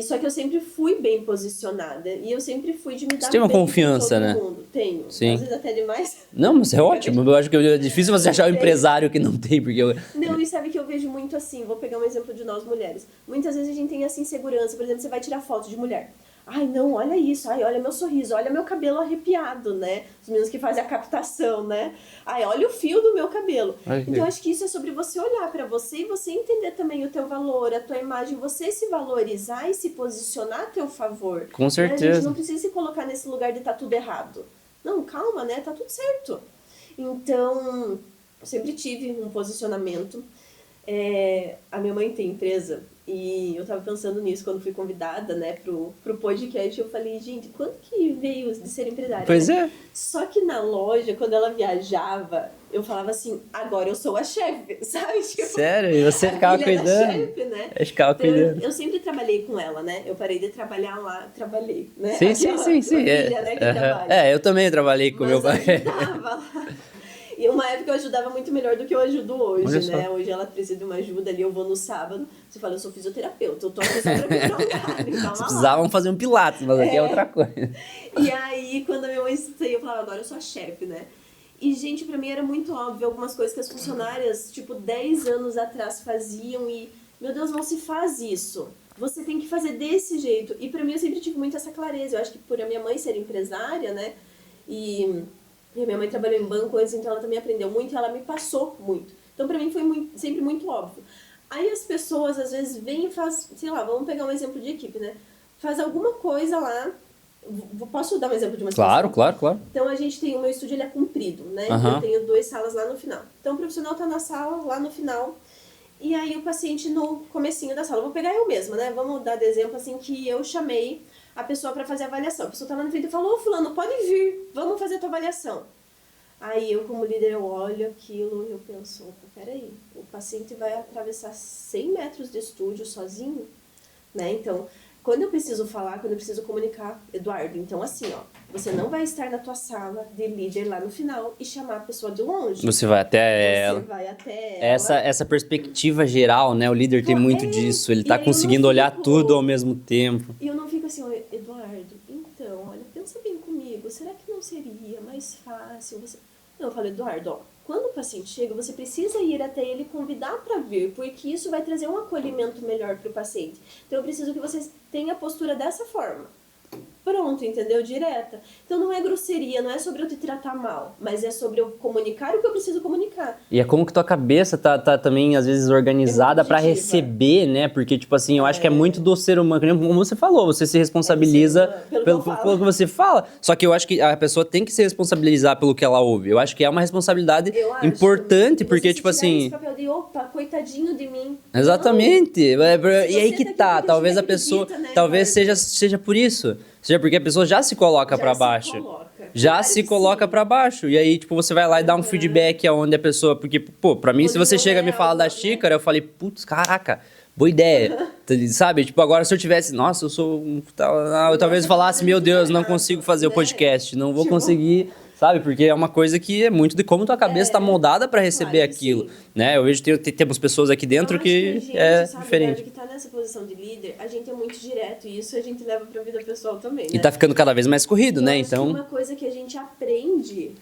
Só que eu sempre fui bem posicionada. E eu sempre fui de me dar você tem uma bem confiança, com todo né? mundo. Tenho. Sim. Às vezes até demais. Não, mas é ótimo. Eu acho que é difícil você achar um empresário que não tem, porque Não, e sabe que eu vejo muito assim, vou pegar um exemplo de nós mulheres. Muitas vezes a gente tem essa insegurança, por exemplo, você vai tirar foto de mulher. Ai, não, olha isso. Ai, olha meu sorriso. Olha meu cabelo arrepiado, né? Os meninos que fazem a captação, né? Ai, olha o fio do meu cabelo. Então, acho que isso é sobre você olhar pra você e você entender também o teu valor, a tua imagem, você se valorizar e se posicionar a teu favor. Com Né? A gente certeza. não precisa se colocar nesse lugar de tá tudo errado. Não, calma, né? Tá tudo certo. Então, eu sempre tive um posicionamento. A minha mãe tem empresa e eu tava pensando nisso quando fui convidada, né, pro podcast. Eu falei, gente, quando que veio de ser empresária? Pois né? é. Só que na loja, quando ela viajava, eu falava assim, agora eu sou a chefe, sabe? Tipo, Sério? E você a ficava filha da cuidando? chefe, né? Eu ficava Então, cuidando. eu sempre trabalhei com ela, né? Eu parei de trabalhar lá, trabalhei, né? Sim, Aquela sim. filha, né, que trabalha. Eu também trabalhei com meu pai. Mas ajudava lá. E uma época eu ajudava muito melhor do que eu ajudo Olha hoje, só. né? Hoje ela precisa de uma ajuda ali, eu vou no sábado. Você fala, eu sou fisioterapeuta, eu tô aqui só pra me jogar. Então, Vocês precisavam fazer um pilates, mas aqui é outra coisa. E aí, quando a minha mãe saiu, eu falava, agora eu sou a chefe, né? E, gente, pra mim era muito óbvio algumas coisas que as funcionárias, tipo, 10 anos atrás faziam e, meu Deus, não se faz isso. Você tem que fazer desse jeito. E pra mim eu sempre tive muito essa clareza. Eu acho que por a minha mãe ser empresária, né? E a minha mãe trabalhou em banco antes, então ela também aprendeu muito e ela me passou muito. Então pra mim foi sempre muito óbvio. Aí as pessoas às vezes vêm e faz, sei lá, vamos pegar um exemplo de equipe, né? Faz alguma coisa lá. Posso dar um exemplo de uma situação? Claro. Então a gente tem, o meu estúdio ele é comprido, né? Aham. Eu tenho 2 salas lá no final. Então o profissional tá na sala, lá no final, e aí o paciente no comecinho da sala. Eu vou pegar eu mesma, né? Vamos dar de exemplo assim que eu chamei a pessoa para fazer a avaliação. A pessoa tá lá na frente e falou, ô fulano, pode vir, vamos fazer a tua avaliação. Aí eu como líder, eu olho aquilo e eu penso, opa, peraí, o paciente vai atravessar 100 metros de estúdio sozinho, né? Então, quando eu preciso falar, quando eu preciso comunicar, Eduardo, então assim, ó, você não vai estar na tua sala de líder lá no final e chamar a pessoa de longe. Você vai até Você ela. vai até ela. Essa perspectiva geral, né? O líder tem muito disso. Ele e tá aí eu não conseguindo olhar fico- tudo ao mesmo tempo. E eu não fico assim, ó, Eduardo, então, olha, pensa bem comigo, será que não seria mais fácil você... Não, eu falo, Eduardo, ó, quando o paciente chega, você precisa ir até ele e convidar para vir, porque isso vai trazer um acolhimento melhor para o paciente. Então eu preciso que você tenha a postura dessa forma. Pronto, entendeu? Direta. Então não é grosseria, não é sobre eu te tratar mal, mas é sobre eu comunicar o que eu preciso comunicar. E é como que tua cabeça tá também, às vezes, organizada pra objetiva. receber, né? Porque, tipo assim, eu acho que é muito do ser humano, como você falou, você se responsabiliza pelo que pelo eu falo. que você fala. Só que eu acho que a pessoa tem que se responsabilizar pelo que ela ouve. Eu acho que é uma responsabilidade Eu acho. importante, E porque, você tipo se tirar assim... esse papel de, opa, coitadinho de mim. Exatamente. E aí você que tá aqui tá, porque talvez você a pessoa, acredita, né, talvez Eduardo? seja por isso. Seja porque a pessoa já se coloca Já pra se baixo. coloca. Já Claro se que coloca sim. pra baixo. E aí, tipo, você vai lá e dá um Uhum. feedback aonde a pessoa, porque, pô, pra mim, se Onde você não chega é e me fala da algo, né? xícara, eu falei, putz, caraca, boa ideia. Sabe? Tipo, agora se eu tivesse, nossa, eu sou um eu talvez falasse, meu Deus, não consigo fazer o Né? podcast, não vou Tipo- conseguir. Sabe? Porque é uma coisa que é muito de como tua cabeça tá moldada pra receber claro que aquilo, sim. né? Eu vejo temos pessoas aqui dentro Eu acho que a gente, é sabe, diferente. Eduardo, que tá nessa posição de líder, a gente é muito direto e isso a gente leva pra vida pessoal também, né? E tá ficando cada vez mais corrido, E eu né? acho Então, que uma coisa que a gente aprende,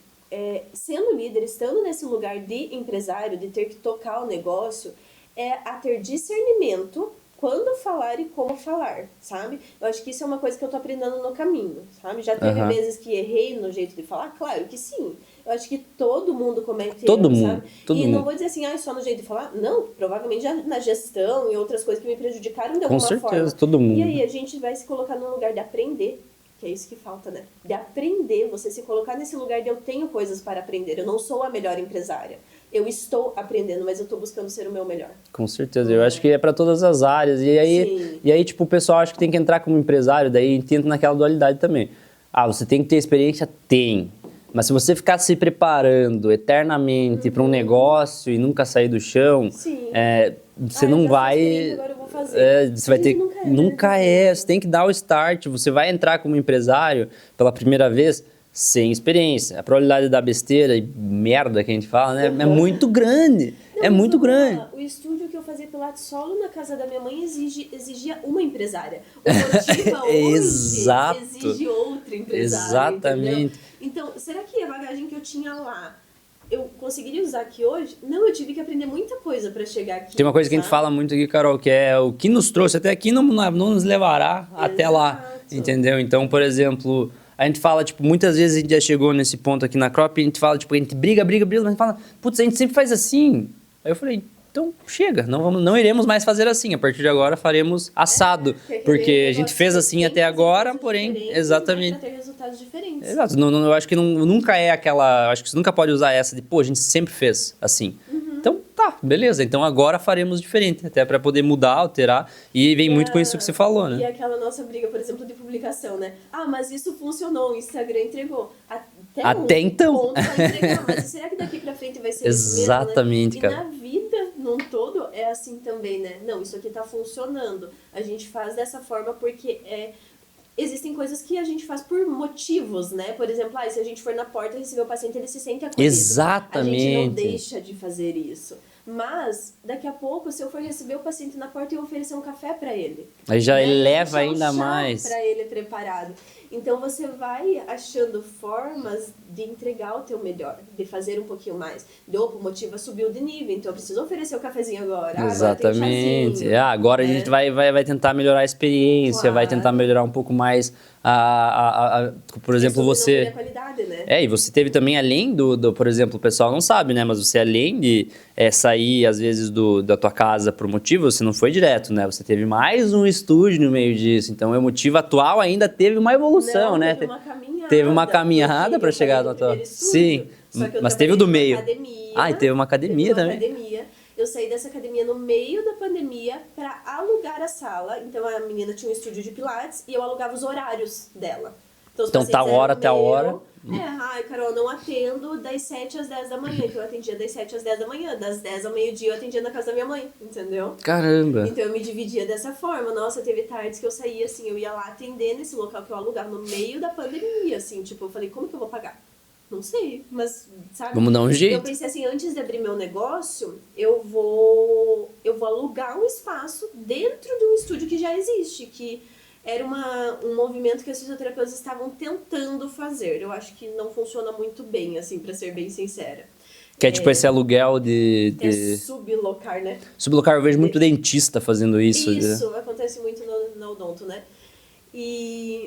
sendo líder, estando nesse lugar de empresário, de ter que tocar o negócio, é a ter discernimento quando falar e como falar, sabe? Eu acho que isso é uma coisa que eu tô aprendendo no caminho, sabe? Já teve Aham. vezes que errei no jeito de falar? Claro que sim. Eu acho que todo mundo comete Todo erros, mundo, sabe? todo E não mundo. vou dizer assim, só no jeito de falar. Não, provavelmente já na gestão e outras coisas que me prejudicaram de com alguma certeza, forma. todo mundo. E aí a gente vai se colocar num lugar de aprender, que é isso que falta, né? De aprender, você se colocar nesse lugar de eu tenho coisas para aprender. Eu não sou a melhor empresária. Eu estou aprendendo, mas eu estou buscando ser o meu melhor. Com certeza, eu acho que é pra todas as áreas. Sim. E aí, tipo, o pessoal acha que tem que entrar como empresário, daí tenta naquela dualidade também. Ah, você tem que ter experiência? Tem. Mas se você ficar se preparando eternamente pra um negócio e nunca sair do chão, Sim. você Eu não já vai. fiz experiência, agora eu vou fazer. Você vai A ter. gente nunca é, né? Nunca é. Você tem que dar o start. Você vai entrar como empresário pela primeira vez sem experiência. A probabilidade da besteira e merda que a gente fala, né? É muito grande. Não, É mas muito vamos lá, grande. O estúdio que eu fazia Pilates solo na casa da minha mãe exigia uma empresária. O Motiva hoje Exato. exige outra empresária. Exatamente. Entendeu? Então, será que a bagagem que eu tinha lá eu conseguiria usar aqui hoje? Não, eu tive que aprender muita coisa para chegar aqui. Tem uma coisa que a gente fala muito aqui, Carol, que é o que nos trouxe até aqui não nos levará até lá, entendeu? Então, por exemplo, a gente fala, tipo, muitas vezes a gente já chegou nesse ponto aqui na Crop, e a gente fala, tipo, a gente briga, mas a gente fala, putz, a gente sempre faz assim. Aí eu falei, então chega, não iremos mais fazer assim, a partir de agora faremos assado, porque a gente fez assim até agora, porém, exatamente. Para ter resultados diferentes. Exato, eu acho que nunca é aquela, acho que você nunca pode usar essa de, pô, a gente sempre fez assim. Então, tá, beleza, então agora faremos diferente, até para poder mudar, alterar, e vem muito com isso que você falou, né? E aquela nossa briga, por exemplo, de publicação, né? Ah, mas isso funcionou, o Instagram entregou. Até então. Ponto vai entregar, mas será que daqui pra frente vai ser exatamente, isso mesmo, né? cara. E na vida, num todo, é assim também, né? Não, isso aqui tá funcionando. A gente faz dessa forma porque existem coisas que a gente faz por motivos, né? Por exemplo, se a gente for na porta e receber o paciente, ele se sente acolhido. Exatamente. A gente não deixa de fazer isso. Mas, daqui a pouco, se eu for receber o paciente na porta, eu vou oferecer um café para ele. Aí já eleva deixar ainda um chá mais. para ele preparado. Então, você vai achando formas de entregar o teu melhor, de fazer um pouquinho mais. O motivo subiu de nível, então eu preciso oferecer o cafezinho agora. Exatamente. Agora a gente vai tentar melhorar a experiência, Claro. vai tentar melhorar um pouco mais por exemplo, você... a qualidade, né? E você teve também, além por exemplo, o pessoal não sabe, né? Mas você, além de sair, às vezes, da tua casa por motivo, você não foi direto, né? Você teve mais um estúdio no meio disso. Então, o motivo atual ainda teve uma evolução, né? Teve uma caminhada. Teve uma caminhada para chegar no atual. Sim, mas teve o do meio. E teve uma academia também. Eu saí dessa academia no meio da pandemia para alugar a sala. Então, a menina tinha um estúdio de pilates e eu alugava os horários dela. Então tal hora até a hora. Carol, não atendo das 7 às 10 da manhã. Então, eu atendia das 7 às 10 da manhã. Das 10 ao meio-dia, eu atendia na casa da minha mãe, entendeu? Caramba! Então, eu me dividia dessa forma. Nossa, teve tardes que eu saía, assim, eu ia lá atender nesse local que eu alugava no meio da pandemia, assim. Tipo, eu falei, como que eu vou pagar? Não sei, mas, sabe? Vamos dar um jeito. Eu pensei assim, antes de abrir meu negócio, eu vou alugar um espaço dentro de um estúdio que já existe, que era um movimento que os fisioterapeutas estavam tentando fazer. Eu acho que não funciona muito bem, assim, pra ser bem sincera. Que é tipo esse aluguel de... É sublocar, né? Sublocar, eu vejo muito dentista fazendo isso. Isso, acontece muito no odonto, né?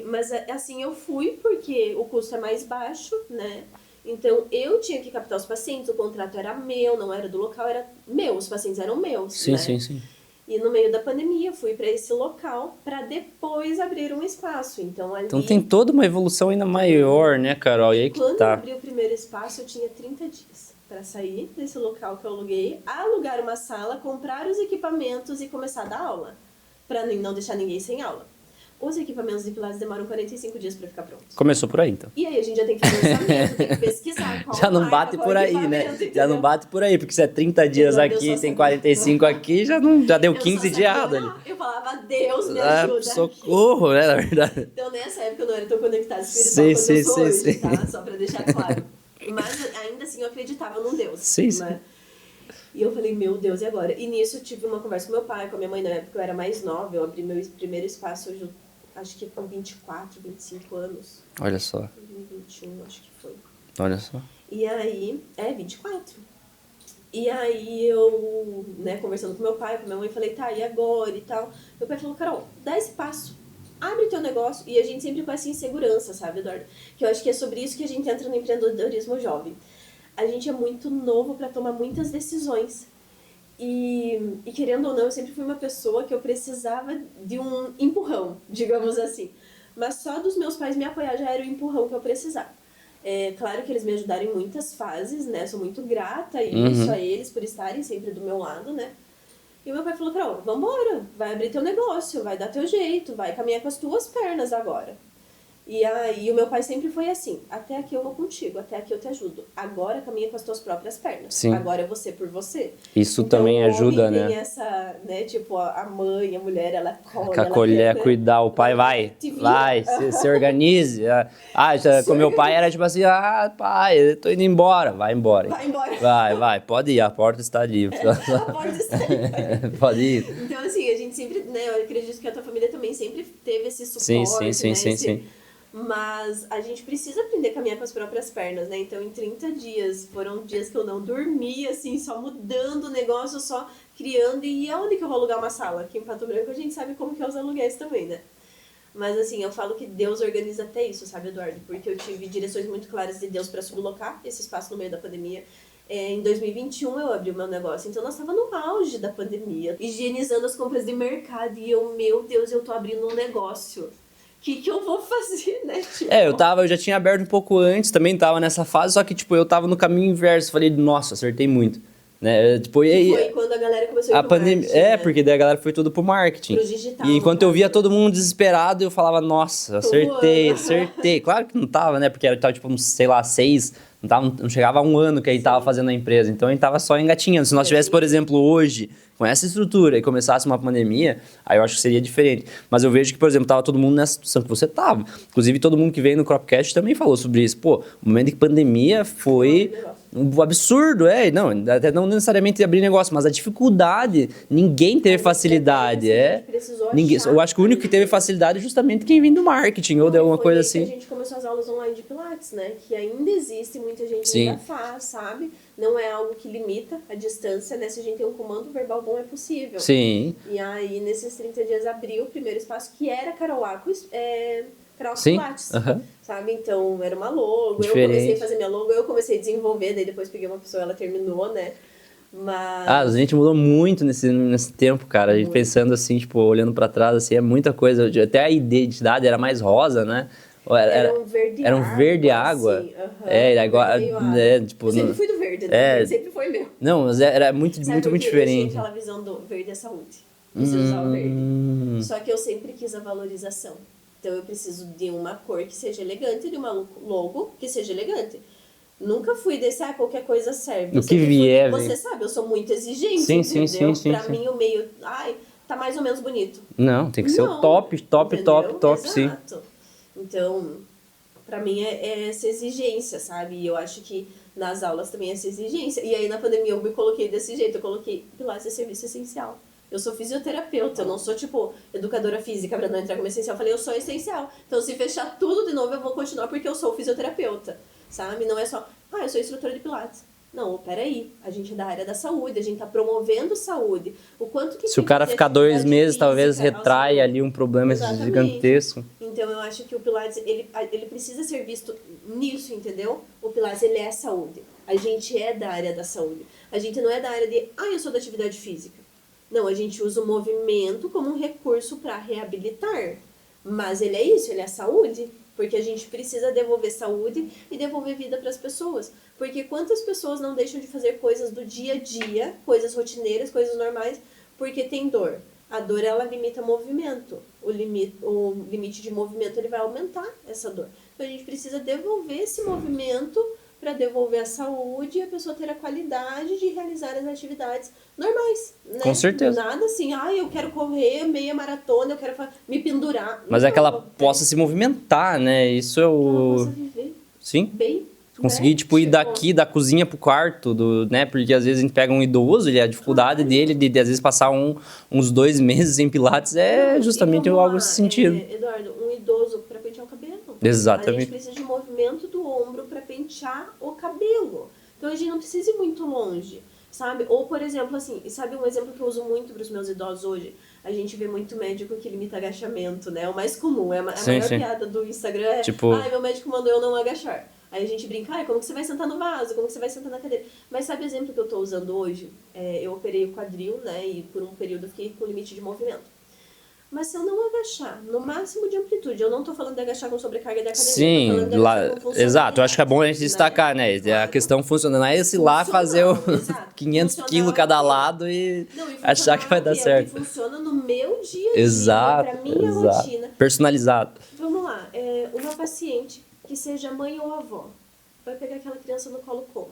Mas assim, eu fui porque o custo é mais baixo, né? Então, eu tinha que captar os pacientes, o contrato era meu, não era do local, era meu, os pacientes eram meus, sim, né? Sim. E no meio da pandemia, fui para esse local para depois abrir um espaço. Então, ali... Então, tem toda uma evolução ainda maior, né, Carol? E aí que Quando eu abri o primeiro espaço, eu tinha 30 dias para sair desse local que eu aluguei, alugar uma sala, comprar os equipamentos e começar a dar aula, para não deixar ninguém sem aula. Os equipamentos de pilates demoram 45 dias para ficar prontos. Começou por aí, então. E aí a gente já tem que fazer um orçamento, tem que pesquisar qual já não bate por aí, né? Entendeu? Já não bate por aí, porque se é 30 dias aqui, tem 45 aqui, já deu 15 dias errado ali. Eu falava, Deus me ajuda. Socorro, né, na verdade. Então, nessa época, eu não era tão conectada espiritual quanto eu sou hoje, tá? Só pra deixar claro. Mas, ainda assim, eu acreditava num Deus. Sim. E eu falei, meu Deus, e agora? E nisso, eu tive uma conversa com meu pai, com a minha mãe. Na época, eu era mais nova. Eu abri meu primeiro espaço, hoje, acho que com 24, 25 anos. Olha só. 2021, acho que foi. Olha só. E aí, 24. E aí eu, né, conversando com meu pai, com minha mãe, falei, tá, e agora e tal. Meu pai falou, Carol, dá esse passo, abre teu negócio. E a gente sempre com essa insegurança, sabe, Eduardo? Que eu acho que é sobre isso que a gente entra no empreendedorismo jovem. A gente é muito novo para tomar muitas decisões. E querendo ou não, eu sempre fui uma pessoa que eu precisava de um empurrão, digamos assim. Mas só dos meus pais me apoiar já era o empurrão que eu precisava. Claro que eles me ajudaram em muitas fases, né? Sou muito grata isso a eles por estarem sempre do meu lado, né? E o meu pai falou, Carol, vambora, vai abrir teu negócio, vai dar teu jeito, vai caminhar com as tuas pernas agora. E aí o meu pai sempre foi assim, até aqui eu vou contigo, até aqui eu te ajudo. Agora caminha com as tuas próprias pernas. Sim. Agora é você por você. Isso então, também ajuda, né? Tem essa, né, tipo, a mãe, a mulher, ela colhe. Acolher, cuidar, o pai vai, se organize. Com meu pai era tipo assim, pai, eu tô indo embora. Vai embora. Vai embora. Vai, pode ir, a porta está livre. A porta está livre. Pode ir. Então, assim, a gente sempre, né, eu acredito que a tua família também sempre teve esse suporte, Sim. Mas a gente precisa aprender a caminhar com as próprias pernas, né? Então, em 30 dias, foram dias que eu não dormi, assim, só mudando o negócio, só criando. E aonde que eu vou alugar uma sala? Aqui em Pato Branco a gente sabe como que é os aluguéis também, né? Mas, assim, eu falo que Deus organiza até isso, sabe, Eduardo? Porque eu tive direções muito claras de Deus para sublocar esse espaço no meio da pandemia. Em 2021 eu abri o meu negócio, então nós estávamos no auge da pandemia, higienizando as compras de mercado. E eu, meu Deus, eu tô abrindo um negócio. O que eu vou fazer, né? Tipo... Eu já tinha aberto um pouco antes, também tava nessa fase, só que, tipo, eu tava no caminho inverso. Falei, nossa, acertei muito. Né? Tipo, e foi quando a galera começou a ir pro marketing, né? né? Porque daí a galera foi tudo pro marketing. Pro digital, e enquanto eu caso, via né? todo mundo desesperado, eu falava, nossa, acertei. Claro que não tava, né? Porque era, tava, tipo, uns, sei lá, 6... Não chegava a um ano que a gente tava fazendo a empresa. Então a gente tava só engatinhando. Se nós tivesse, por exemplo, hoje, com essa estrutura e começasse uma pandemia, aí eu acho que seria diferente. Mas eu vejo que, por exemplo, tava todo mundo nessa situação que você tava. Inclusive, todo mundo que veio no Cropcast também falou sobre isso. Pô, o momento de pandemia foi um absurdo, Não, até não necessariamente abrir negócio, mas a dificuldade, ninguém teve facilidade, Eu acho que o único que teve facilidade é justamente quem vem do marketing ou de alguma coisa assim. A gente começou as aulas online de Pilates, né? Que ainda existe, muita gente Sim. ainda faz, sabe? Não é algo que limita a distância, né? Se a gente tem um comando verbal bom, é possível. Sim. E aí, nesses 30 dias, abriu o primeiro espaço, que era Carol Aquis, Carol Sim. Pilates. Sabe? Então, era uma logo. Diferente. Eu comecei a fazer minha logo, eu comecei a desenvolver, daí depois peguei uma pessoa, ela terminou, né? Mas... a gente mudou muito nesse tempo, cara. A gente pensando assim, tipo, olhando pra trás, assim, é muita coisa. Até a identidade era mais rosa, né? Era um verde água. Assim. Agora, tipo... Eu sempre fui do verde, né? Sempre foi meu. Não, mas era muito diferente. Eu tinha aquela visão do verde é saúde. Preciso usar o verde. Só que eu sempre quis a valorização. Então eu preciso de uma cor que seja elegante, de uma logo que seja elegante. Nunca fui desse, qualquer coisa serve. O que vier. Você sabe, eu sou muito exigente, sim, entendeu? Sim, pra mim o meio, tá mais ou menos bonito. Não, tem que ser o top, Exato. sim. Então, pra mim é essa exigência, sabe? E eu acho que nas aulas também é essa exigência. E aí na pandemia eu me coloquei desse jeito, eu coloquei Pilates é serviço essencial. Eu sou fisioterapeuta, eu não sou, tipo, educadora física pra não entrar como essencial. Eu falei, eu sou essencial. Então, se fechar tudo de novo, eu vou continuar porque eu sou fisioterapeuta, sabe? Não é só, eu sou instrutora de Pilates. Não, peraí, a gente é da área da saúde, a gente tá promovendo saúde. O quanto que se o cara ficar 2 meses, talvez retrai ali um problema gigantesco. Então, eu acho que o Pilates, ele precisa ser visto nisso, entendeu? O Pilates, ele é saúde. A gente é da área da saúde. A gente não é da área de, eu sou da atividade física. Não, a gente usa o movimento como um recurso para reabilitar. Mas ele é isso, ele é a saúde. Porque a gente precisa devolver saúde e devolver vida para as pessoas. Porque quantas pessoas não deixam de fazer coisas do dia a dia, coisas rotineiras, coisas normais, porque tem dor. A dor, ela limita o movimento. O limite de movimento, ele vai aumentar essa dor. Então, a gente precisa devolver esse movimento para devolver a saúde e a pessoa ter a qualidade de realizar as atividades normais, né? Com certeza. Nada assim, eu quero correr meia maratona, eu quero me pendurar. Mas é que ela possa se movimentar, né? Isso é o... Ela possa viver. Sim. Bem, conseguir, ir daqui, da cozinha pro quarto, né? Porque às vezes a gente pega um idoso, a dificuldade dele de às vezes passar uns 2 meses em Pilates é justamente algo nesse sentido. Eduardo, um idoso para pentear o cabelo. Exatamente. A gente precisa de movimento do ombro para pentear o cabelo. Então a gente não precisa ir muito longe, sabe? Ou, por exemplo, assim, sabe um exemplo que eu uso muito para os meus idosos hoje? A gente vê muito médico que limita agachamento, né? É o mais comum, a maior piada do Instagram é, meu médico mandou eu não agachar. Aí a gente brinca, como que você vai sentar no vaso, como que você vai sentar na cadeira. Mas sabe o exemplo que eu tô usando hoje? Eu operei o quadril, né, e por um período eu fiquei com limite de movimento. Mas se eu não agachar, no máximo de amplitude, eu não tô falando de agachar com sobrecarga de academia. Sim, exato, eu acho que é bom a gente destacar, né? Claro. A questão funciona, não é esse lá fazer 500 quilos cada lado e achar que vai dar certo. Funciona no meu dia a dia, pra minha rotina. Personalizado. Vamos lá, uma paciente que seja mãe ou avó, vai pegar aquela criança no colo como?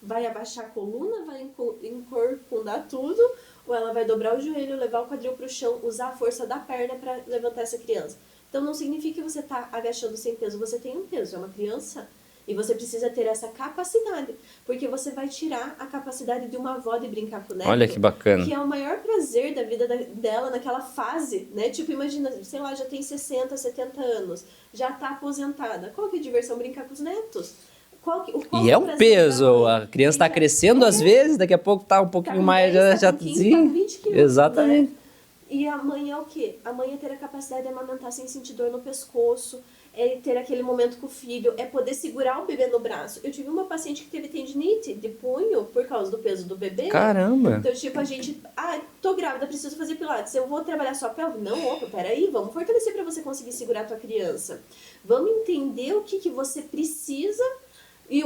Vai abaixar a coluna, vai encorcundar tudo, ou ela vai dobrar o joelho, levar o quadril para o chão, usar a força da perna para levantar essa criança. Então não significa que você está agachando sem peso, você tem um peso, é uma criança. E você precisa ter essa capacidade, porque você vai tirar a capacidade de uma avó de brincar com o neto. Olha que bacana. Que é o maior prazer da vida dela naquela fase, né? Tipo, imagina, sei lá, já tem 60, 70 anos, já tá aposentada. Qual que é a diversão? Brincar com os netos. E é um peso, a criança está crescendo às vezes, daqui a pouco tá um pouquinho mais... Tá com 20 quilos, exatamente. Né? E a mãe é o quê? A mãe é ter a capacidade de amamentar sem sentir dor no pescoço, é ter aquele momento com o filho, é poder segurar o bebê no braço. Eu tive uma paciente que teve tendinite de punho por causa do peso do bebê. Caramba! Então, tipo, a gente... tô grávida, preciso fazer pilates. Eu vou trabalhar só a pelve? Não, opa, peraí, vamos fortalecer para você conseguir segurar a tua criança. Vamos entender o que você precisa e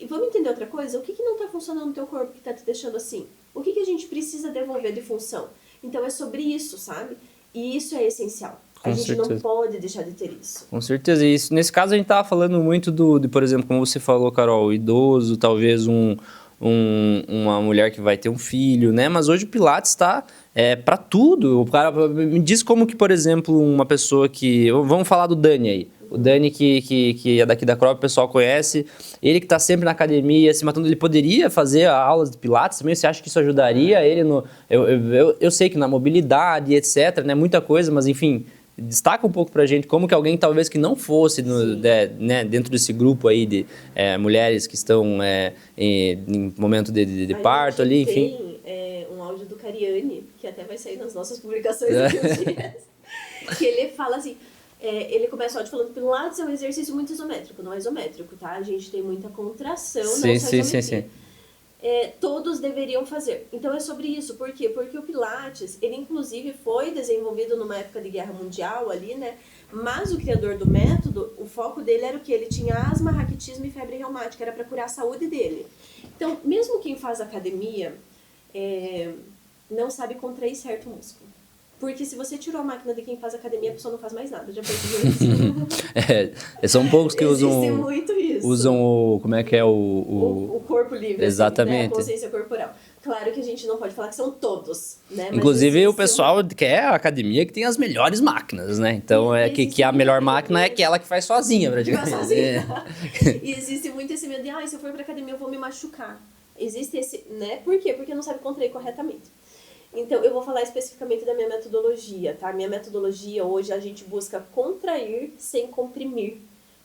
vamos entender outra coisa. O que não tá funcionando no teu corpo que tá te deixando assim? O que a gente precisa devolver de função? Então, é sobre isso, sabe? E isso é essencial. A gente não pode deixar de ter isso. Com certeza. E isso, nesse caso, a gente tava falando muito de, por exemplo, como você falou, Carol, o idoso, talvez uma mulher que vai ter um filho, né? Mas hoje o Pilates está para tudo. O cara me diz como que, por exemplo, uma pessoa que... Vamos falar do Dani aí. O Dani, que é daqui da Crop, o pessoal conhece. Ele que está sempre na academia, se matando, ele poderia fazer aulas de Pilates também? Você acha que isso ajudaria ele no... Eu sei que na mobilidade, etc, né? Muita coisa, mas enfim... Destaca um pouco pra gente como que alguém talvez que não fosse né, dentro desse grupo aí de mulheres que estão em momento de parto ali, enfim. Tem um áudio do Cariani, que até vai sair nas nossas publicações aqui uns dias, que ele fala assim, ele começa o áudio falando que Pilates é um exercício muito isométrico, não é isométrico, tá? A gente tem muita contração, não só isometria. Sim. Todos deveriam fazer. Então é sobre isso. Por quê? Porque o Pilates, ele inclusive foi desenvolvido numa época de guerra mundial ali, né? Mas o criador do método, o foco dele era o que? Ele tinha asma, raquitismo e febre reumática, era para curar a saúde dele. Então, mesmo quem faz academia não sabe contrair certo músculo. Porque se você tirou a máquina de quem faz academia, a pessoa não faz mais nada. Já percebeu isso? São poucos que usam... Existe muito isso. Usam o... Como é que é o corpo livre. Exatamente. Assim, né? A consciência corporal. Claro que a gente não pode falar que são todos, né? Mas inclusive, o pessoal quer a academia que tem as melhores máquinas, né? Então, que a melhor máquina é aquela que faz sozinha, praticamente. Faz sozinha. E existe muito esse medo de, se eu for pra academia, eu vou me machucar. Existe esse, né? Por quê? Porque não sabe contrair corretamente. Então, eu vou falar especificamente da minha metodologia, tá? Minha metodologia, hoje, a gente busca contrair sem comprimir.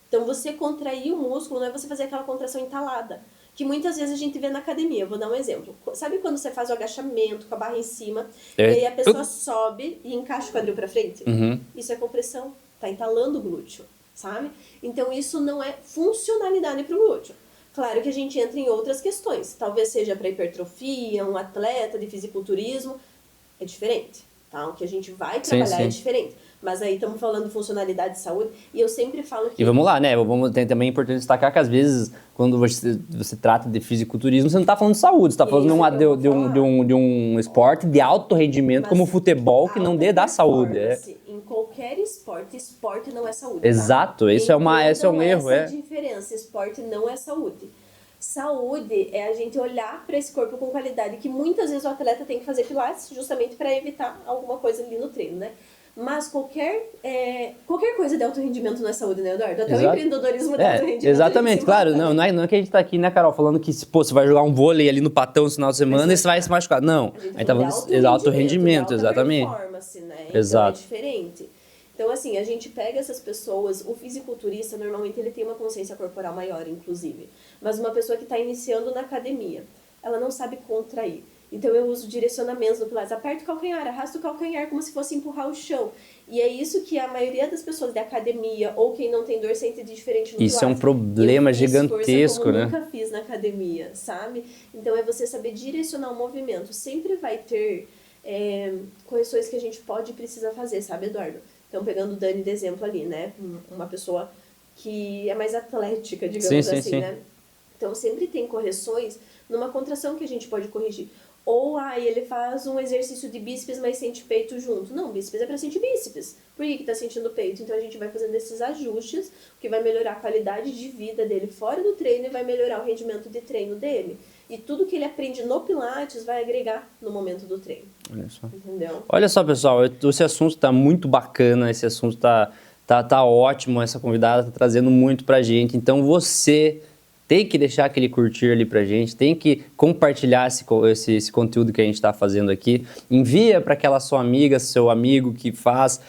Então, você contrair o músculo, não é você fazer aquela contração entalada, que muitas vezes a gente vê na academia. Eu vou dar um exemplo. Sabe quando você faz o agachamento com a barra em cima, e aí a pessoa sobe e encaixa o quadril pra frente? Uhum. Isso é compressão, tá entalando o glúteo, sabe? Então, isso não é funcionalidade pro glúteo. Claro que a gente entra em outras questões. Talvez seja para hipertrofia, um atleta de fisiculturismo. É diferente, tá? O que a gente vai trabalhar é diferente. Mas aí estamos falando de funcionalidade de saúde. E eu sempre falo que... E vamos lá, né? Tem também é importante destacar que às vezes, quando você trata de fisiculturismo, você não está falando de saúde. Você está falando de um esporte de alto rendimento, como o futebol, que não dá saúde. Em qualquer esporte não é saúde. Exato, tá? Esse é um erro. Essa diferença, esporte não é saúde. Saúde é a gente olhar para esse corpo com qualidade, que muitas vezes o atleta tem que fazer pilates justamente para evitar alguma coisa ali no treino, né? Mas qualquer coisa de alto rendimento não é saúde, né, Eduardo? Até o empreendedorismo de alto rendimento. Exatamente, claro. Não é que a gente tá aqui, né, Carol, falando que você vai jogar um vôlei ali no patão no final de semana e você vai se machucar. Não, a gente tá falando de alto rendimento, exatamente. Performance, né? Exato. Então é diferente. Então, assim, a gente pega essas pessoas, o fisiculturista, normalmente, ele tem uma consciência corporal maior, inclusive. Mas uma pessoa que está iniciando na academia, ela não sabe contrair. Então, eu uso direcionamentos no Pilates. Aperta o calcanhar, arrasta o calcanhar, como se fosse empurrar o chão. E é isso que a maioria das pessoas da academia, ou quem não tem dor, sente de diferente no Pilates. Isso é um problema gigantesco, como né? Eu nunca fiz na academia, sabe? Então, é você saber direcionar o movimento. Sempre vai ter correções que a gente pode e precisa fazer, sabe, Eduardo? Então, pegando o Dani de exemplo ali, né? Uma pessoa que é mais atlética, digamos assim, né? Então, sempre tem correções numa contração que a gente pode corrigir. Ou, ele faz um exercício de bíceps, mas sente peito junto. Não, bíceps é para sentir bíceps. Por que tá sentindo peito? Então, a gente vai fazendo esses ajustes, o que vai melhorar a qualidade de vida dele fora do treino e vai melhorar o rendimento de treino dele. E tudo que ele aprende no Pilates vai agregar no momento do treino. Olha só. Entendeu? Olha só, pessoal, esse assunto tá muito bacana, esse assunto tá Tá ótimo, essa convidada tá trazendo muito pra gente. Então você tem que deixar aquele curtir ali pra gente, tem que compartilhar esse conteúdo que a gente está fazendo aqui. Envia para aquela sua amiga, seu amigo que faz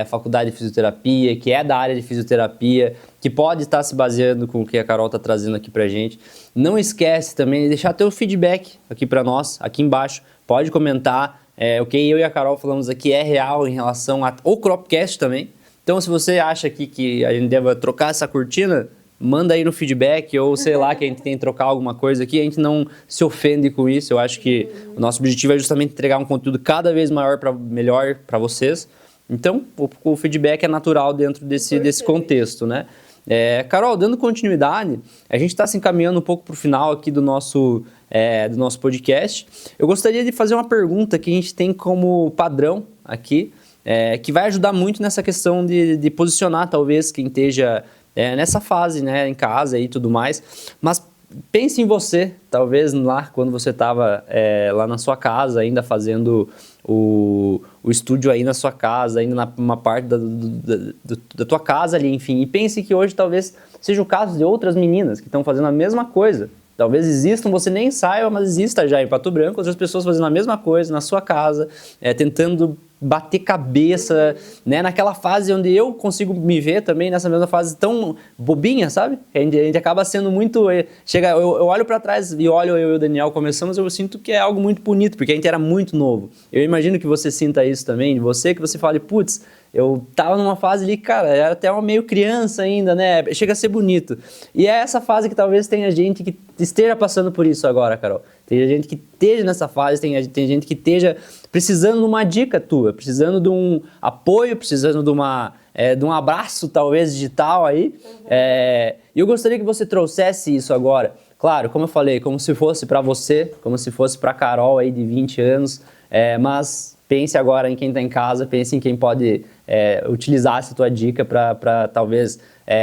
faculdade de fisioterapia, que é da área de fisioterapia, que pode estar se baseando com o que a Carol está trazendo aqui pra gente. Não esquece também de deixar teu feedback aqui para nós, aqui embaixo. Pode comentar. O que eu e a Carol falamos aqui é real em relação ao Cropcast também. Então, se você acha aqui que a gente deve trocar essa cortina, manda aí no feedback, ou sei lá, que a gente tem que trocar alguma coisa aqui, a gente não se ofende com isso. Eu acho que o nosso objetivo é justamente entregar um conteúdo cada vez melhor para vocês. Então, o feedback é natural dentro desse contexto, né? Carol, dando continuidade, a gente está se encaminhando um pouco para o final aqui do nosso podcast. Eu gostaria de fazer uma pergunta que a gente tem como padrão aqui, que vai ajudar muito nessa questão de posicionar, talvez, quem esteja nessa fase, né, em casa e tudo mais. Mas pense em você, talvez lá quando você estava lá na sua casa, ainda fazendo o estúdio aí na sua casa, ainda numa parte da tua casa ali, enfim. E pense que hoje talvez seja o caso de outras meninas que estão fazendo a mesma coisa. Talvez existam, você nem saiba, mas exista já em Pato Branco outras pessoas fazendo a mesma coisa na sua casa, tentando bater cabeça, né? Naquela fase onde eu consigo me ver também, nessa mesma fase tão bobinha, sabe? A gente acaba sendo muito... Eu olho para trás e olho eu e o Daniel começamos, eu sinto que é algo muito bonito, porque a gente era muito novo. Eu imagino que você sinta isso também, de você, que você fale, putz, eu tava numa fase ali, cara, era até uma meio criança ainda, né? Chega a ser bonito. E é essa fase que talvez tenha gente que esteja passando por isso agora, Carol. Tem gente que esteja nessa fase, tem gente que esteja precisando de uma dica tua, precisando de um apoio, precisando de um abraço, talvez, digital aí. E eu gostaria que você trouxesse isso agora. Claro, como eu falei, como se fosse para você, como se fosse para a Carol aí de 20 anos, mas pense agora em quem está em casa, pense em quem pode utilizar essa tua dica para talvez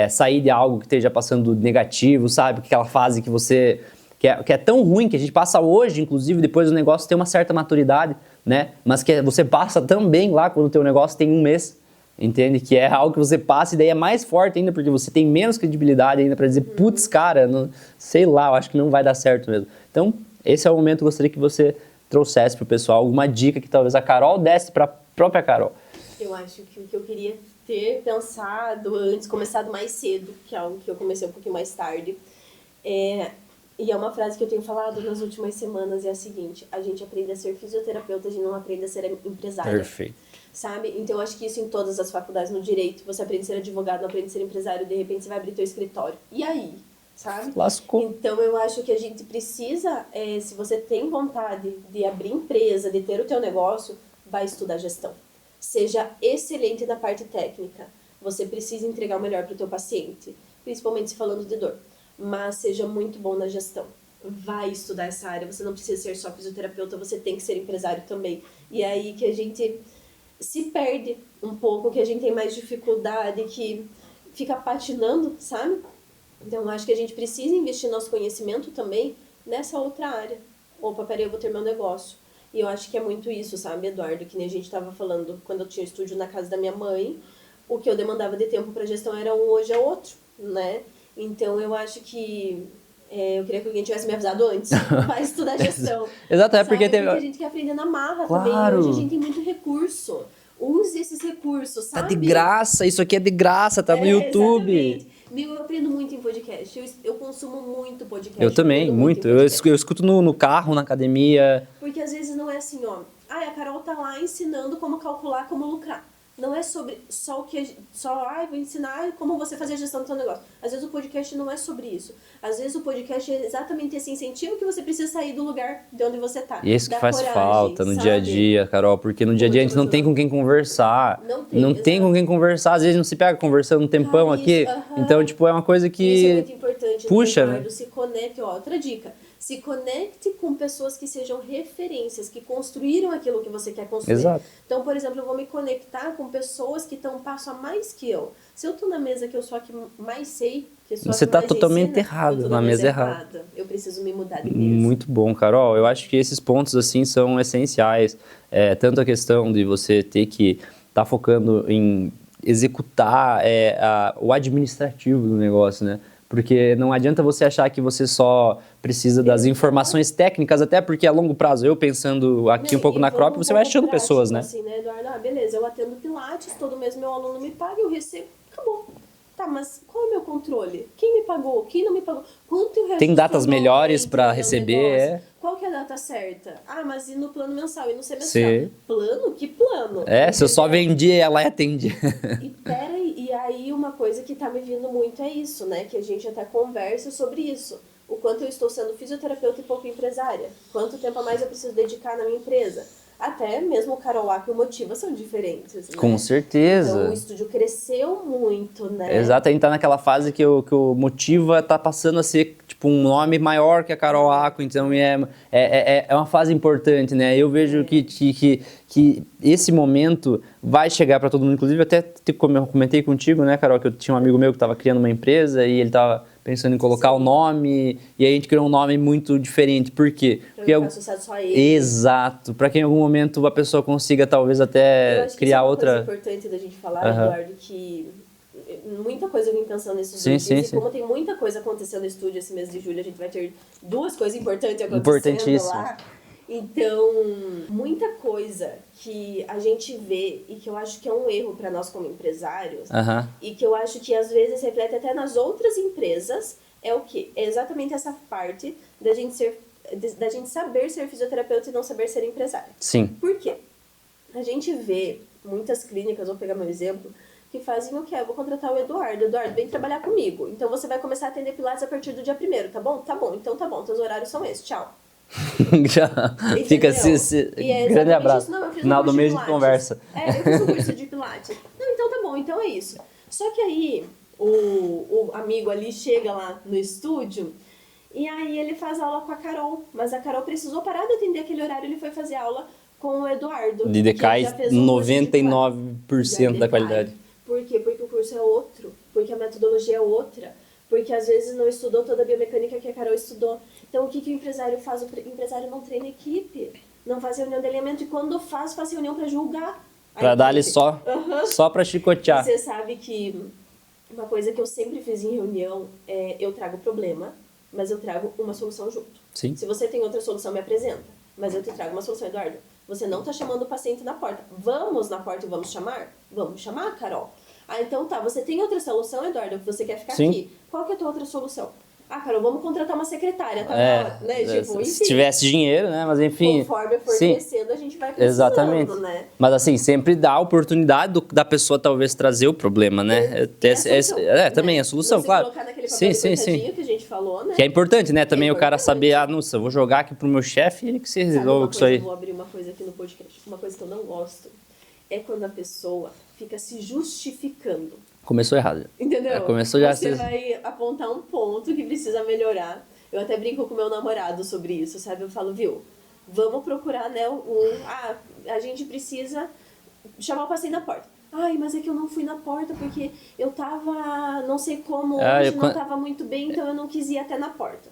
sair de algo que esteja passando negativo, sabe? Aquela fase que você... Que é tão ruim, que a gente passa hoje, inclusive, depois do negócio ter uma certa maturidade, né? Mas que você passa também lá quando o teu negócio tem 1 mês, entende? Que é algo que você passa e daí é mais forte ainda, porque você tem menos credibilidade ainda para dizer, putz, cara, não, sei lá, eu acho que não vai dar certo mesmo. Então, esse é o momento que eu gostaria que você trouxesse pro pessoal alguma dica que talvez a Carol desse para a própria Carol. Eu acho que o que eu queria ter pensado antes, começado mais cedo, que é algo que eu comecei um pouquinho mais tarde, e é uma frase que eu tenho falado nas últimas semanas, é a seguinte: a gente aprende a ser fisioterapeuta, a gente não aprende a ser empresária. Perfeito. Sabe? Então, eu acho que isso em todas as faculdades, no direito, você aprende a ser advogado, não aprende a ser empresário, de repente você vai abrir teu escritório. E aí? Sabe? Lascou. Então, eu acho que a gente precisa, se você tem vontade de abrir empresa, de ter o teu negócio, vai estudar gestão. Seja excelente na parte técnica. Você precisa entregar o melhor para o teu paciente, principalmente se falando de dor. Mas seja muito bom na gestão. Vai estudar essa área. Você não precisa ser só fisioterapeuta, você tem que ser empresário também. E é aí que a gente se perde um pouco, que a gente tem mais dificuldade, que fica patinando, sabe? Então, eu acho que a gente precisa investir nosso conhecimento também nessa outra área. Opa, peraí, eu vou ter meu negócio. E eu acho que é muito isso, sabe, Eduardo? Que nem a gente estava falando, quando eu tinha estúdio na casa da minha mãe, o que eu demandava de tempo para gestão era um, hoje é outro, né? Então, eu acho que eu queria que alguém tivesse me avisado antes. Vai estudar gestão. Exato, porque a gente quer aprender na marra também. Hoje a gente tem muito recurso. Use esses recursos, sabe? Tá de graça, isso aqui é de graça, tá no YouTube. Exatamente. Eu aprendo muito em podcast. Eu consumo muito podcast. Eu também, muito. Eu escuto no carro, na academia. Porque às vezes não é assim, ó. A Carol tá lá ensinando como calcular, como lucrar. Não é sobre vou ensinar como você fazer a gestão do seu negócio. Às vezes o podcast não é sobre isso. Às vezes o podcast é exatamente esse incentivo que você precisa sair do lugar de onde você tá. E isso que faz falta no dia a dia, Carol, porque no dia a dia a gente não tem com quem conversar. Não tem com quem conversar. Às vezes não se pega conversando um tempão aqui. Então, tipo, é uma coisa que... Isso é muito importante. Puxa, né? Se conecte, outra dica. Se conecte com pessoas que sejam referências, que construíram aquilo que você quer construir. Exato. Então, por exemplo, eu vou me conectar com pessoas que estão um passo a mais que eu. Se eu estou na mesa que eu sou a que mais sei, que sou você está totalmente errado, na mesa errada. Eu preciso me mudar de mesa. Muito bom, Carol. Eu acho que esses pontos assim são essenciais. Tanto a questão de você ter que estar focando em executar o administrativo do negócio, né? Porque não adianta você achar que você só precisa das informações técnicas, até porque a longo prazo, eu pensando aqui um pouco na Crop, você vai achando pessoas, né? Assim, né, Eduardo? Beleza, eu atendo Pilates, todo mês meu aluno me paga, eu recebo, acabou. Tá, mas qual é o meu controle? Quem me pagou? Quem não me pagou? Quanto eu Tem datas melhores para receber, Qual que é a data certa? Mas e no plano mensal e no semestral? Sim. Plano? Que plano? Se eu só vendia, ela atende. E aí uma coisa que tá me vindo muito é isso, né? Que a gente até conversa sobre isso. O quanto eu estou sendo fisioterapeuta e pouco empresária. Quanto tempo a mais eu preciso dedicar na minha empresa. Até mesmo o Caroá e o Motiva são diferentes, né? Com certeza. Então o estúdio cresceu muito, né? Exato, a gente tá naquela fase que o Motiva tá passando a ser tipo um nome maior que a Carol Aco, então é uma fase importante, né? Eu vejo que esse momento vai chegar para todo mundo, inclusive até como eu comentei contigo, né, Carol, que eu tinha um amigo meu que estava criando uma empresa e ele estava pensando em colocar o nome, e aí a gente criou um nome muito diferente. Por quê? Porque não associado só a ele. Exato, para que em algum momento a pessoa consiga talvez até criar outra... Eu acho que isso é uma coisa importante da gente falar, Eduardo, que muita coisa eu vim pensando nesses dois dias, e como tem muita coisa acontecendo no estúdio esse mês de julho, a gente vai ter duas coisas importantes acontecendo lá. Então, muita coisa que a gente vê e que eu acho que é um erro para nós como empresários, e que eu acho que às vezes reflete até nas outras empresas, é o quê? É exatamente essa parte da gente saber ser fisioterapeuta e não saber ser empresário. Sim. Por quê? A gente vê muitas clínicas, vou pegar meu exemplo, que fazem o quê? Eu vou contratar o Eduardo. Eduardo, vem trabalhar comigo. Então você vai começar a atender Pilates a partir do dia 1º, tá bom? Tá bom, então tá bom. Teus horários são esses, tchau. Já fica grande abraço. Final do mês de conversa. Eu fiz um curso de Pilates. Não, então tá bom, então é isso. Só que aí o amigo ali chega lá no estúdio e aí ele faz aula com a Carol. Mas a Carol precisou parar de atender aquele horário, ele foi fazer aula com o Eduardo. De decai 99% da qualidade. Por quê? Porque o curso é outro, porque a metodologia é outra, porque às vezes não estudou toda a biomecânica que a Carol estudou. Então o que o empresário faz? O empresário não treina equipe, não faz reunião de alinhamento, e quando faz reunião para julgar. Para dar ali só para chicotear. Você sabe que uma coisa que eu sempre fiz em reunião é eu trago problema, mas eu trago uma solução junto. Sim. Se você tem outra solução, me apresenta, mas eu te trago uma solução, Eduardo. Você não está chamando o paciente na porta. Vamos na porta e vamos chamar? Vamos chamar, Carol. Então tá, você tem outra solução, Eduardo, que você quer ficar aqui. Qual que é a tua outra solução? Carol, vamos contratar uma secretária, tá? Né? Tipo, enfim, se tivesse dinheiro, né? Mas enfim... Conforme for crescendo, a gente vai precisando, exatamente. Né? Mas assim, sempre dá a oportunidade da pessoa talvez trazer o problema, né? Também a solução, não claro. Se colocar naquele papel que a gente falou, né? Que é importante, né? Também o cara saber, nossa, eu vou jogar aqui pro meu chefe e ele que se resolve com isso aí. Eu vou abrir uma coisa aqui no podcast. Uma coisa que eu não gosto é quando a pessoa fica se justificando. Começou errado. Entendeu? Começou já Você vai apontar um ponto que precisa melhorar. Eu até brinco com meu namorado sobre isso, sabe? Eu falo, viu, vamos procurar, né, a gente precisa chamar o paciente na porta. Mas é que eu não fui na porta porque eu tava, não sei como, hoje não tava muito bem, então eu não quis ir até na porta.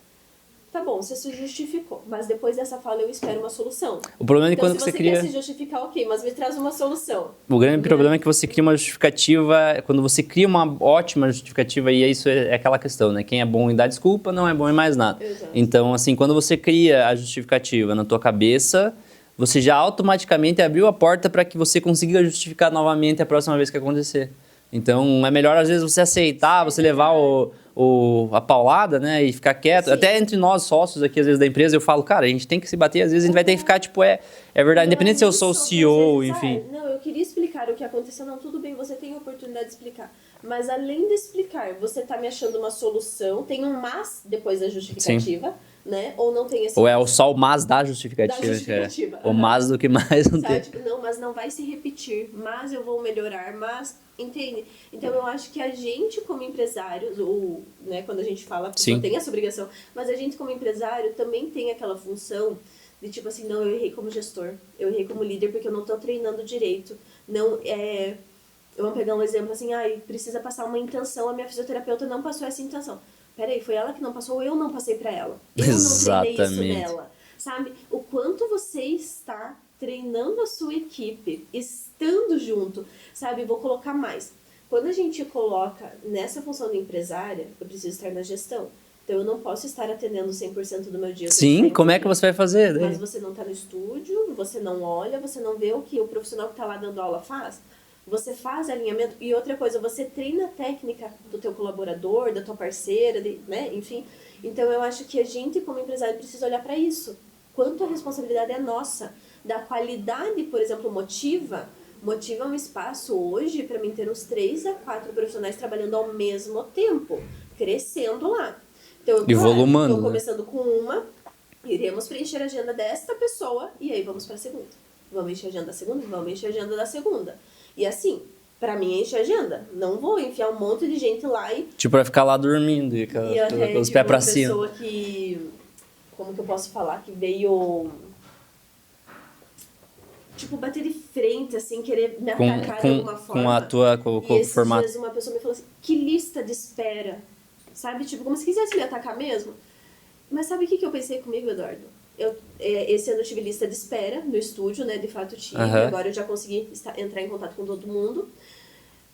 Tá bom, você se justificou, mas depois dessa fala eu espero uma solução. O problema é então, quando você cria... se você quer se justificar, ok, mas me traz uma solução. O grande problema é que você cria uma justificativa, quando você cria uma ótima justificativa, e isso é aquela questão, né? Quem é bom em dar desculpa não é bom em mais nada. Exato. Então, assim, quando você cria a justificativa na tua cabeça, você já automaticamente abriu a porta para que você consiga justificar novamente a próxima vez que acontecer. Então, é melhor às vezes você aceitar, você levar a paulada, né, e ficar quieto. Sim. Até entre nós sócios aqui, às vezes, da empresa, eu falo, cara, a gente tem que se bater, às vezes a gente vai ter que ficar, tipo, é verdade, independente se eu sou o CEO, enfim. Não, eu queria explicar o que aconteceu, não, tudo bem, você tem a oportunidade de explicar. Mas além de explicar, você tá me achando uma solução, tem um mas depois da justificativa, sim, né? Ou não tem esse... Ou é só o mas da justificativa. O mas do que mais não tem. Tipo, não, mas não vai se repetir, mas eu vou melhorar, mas... Entende? Então, eu acho que a gente, como empresários, ou, né, quando a gente fala, a pessoa tem essa obrigação, mas a gente, como empresário, também tem aquela função de, tipo assim, não, eu errei como gestor, eu errei como líder porque eu não tô treinando direito. Não, vamos pegar um exemplo assim, precisa passar uma intenção, a minha fisioterapeuta não passou essa intenção. Peraí, foi ela que não passou ou eu não passei pra ela? Eu exatamente, não treinei isso nela, sabe? O quanto você está treinando a sua equipe, estando junto, sabe? Vou colocar mais. quando a gente coloca nessa função de empresária, eu preciso estar na gestão. Então, eu não posso estar atendendo 100% do meu dia. Sim, como é que você vai fazer? Mas você não está no estúdio, você não olha, você não vê o que o profissional que está lá dando aula faz. Você faz alinhamento. E outra coisa, você treina a técnica do teu colaborador, da tua parceira, né? Enfim. Então, eu acho que a gente, como empresário, precisa olhar para isso. Quanto a responsabilidade é nossa. Da qualidade, por exemplo, Motiva um espaço hoje para mim ter uns 3 a 4 profissionais trabalhando ao mesmo tempo, crescendo lá. Então, e volumando. Estou começando com uma, iremos preencher a agenda desta pessoa e aí vamos para a segunda. Vamos encher a agenda da segunda, vamos encher a agenda da segunda. E assim, para mim enche a agenda. Não vou enfiar um monte de gente lá e... Tipo, vai ficar lá dormindo e com os pés pra cima. Uma pessoa que... Como que eu posso falar? Que veio... Tipo, bater de frente, assim, querer me atacar de alguma forma. Com o formato. Dias uma pessoa me falou assim, que lista de espera? Sabe? Tipo, como se quisesse me atacar mesmo. Mas sabe o que eu pensei comigo, Eduardo? Esse ano eu tive lista de espera no estúdio, né? De fato tive. Agora eu já consegui entrar em contato com todo mundo.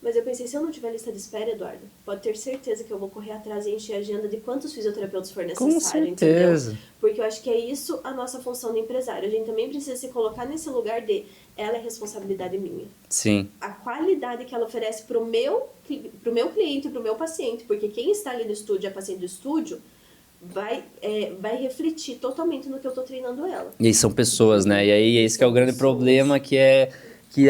Mas eu pensei, se eu não tiver lista de espera, Eduardo, pode ter certeza que eu vou correr atrás e encher a agenda de quantos fisioterapeutas for necessário, com certeza. Entendeu? Porque eu acho que é isso a nossa função de empresário. A gente também precisa se colocar nesse lugar de ela é responsabilidade minha. Sim. A qualidade que ela oferece pro meu cliente, pro meu paciente, porque quem está ali no estúdio, a paciente do estúdio, vai refletir totalmente no que eu tô treinando ela. E aí são pessoas, né? E aí esse que é o grande problema, que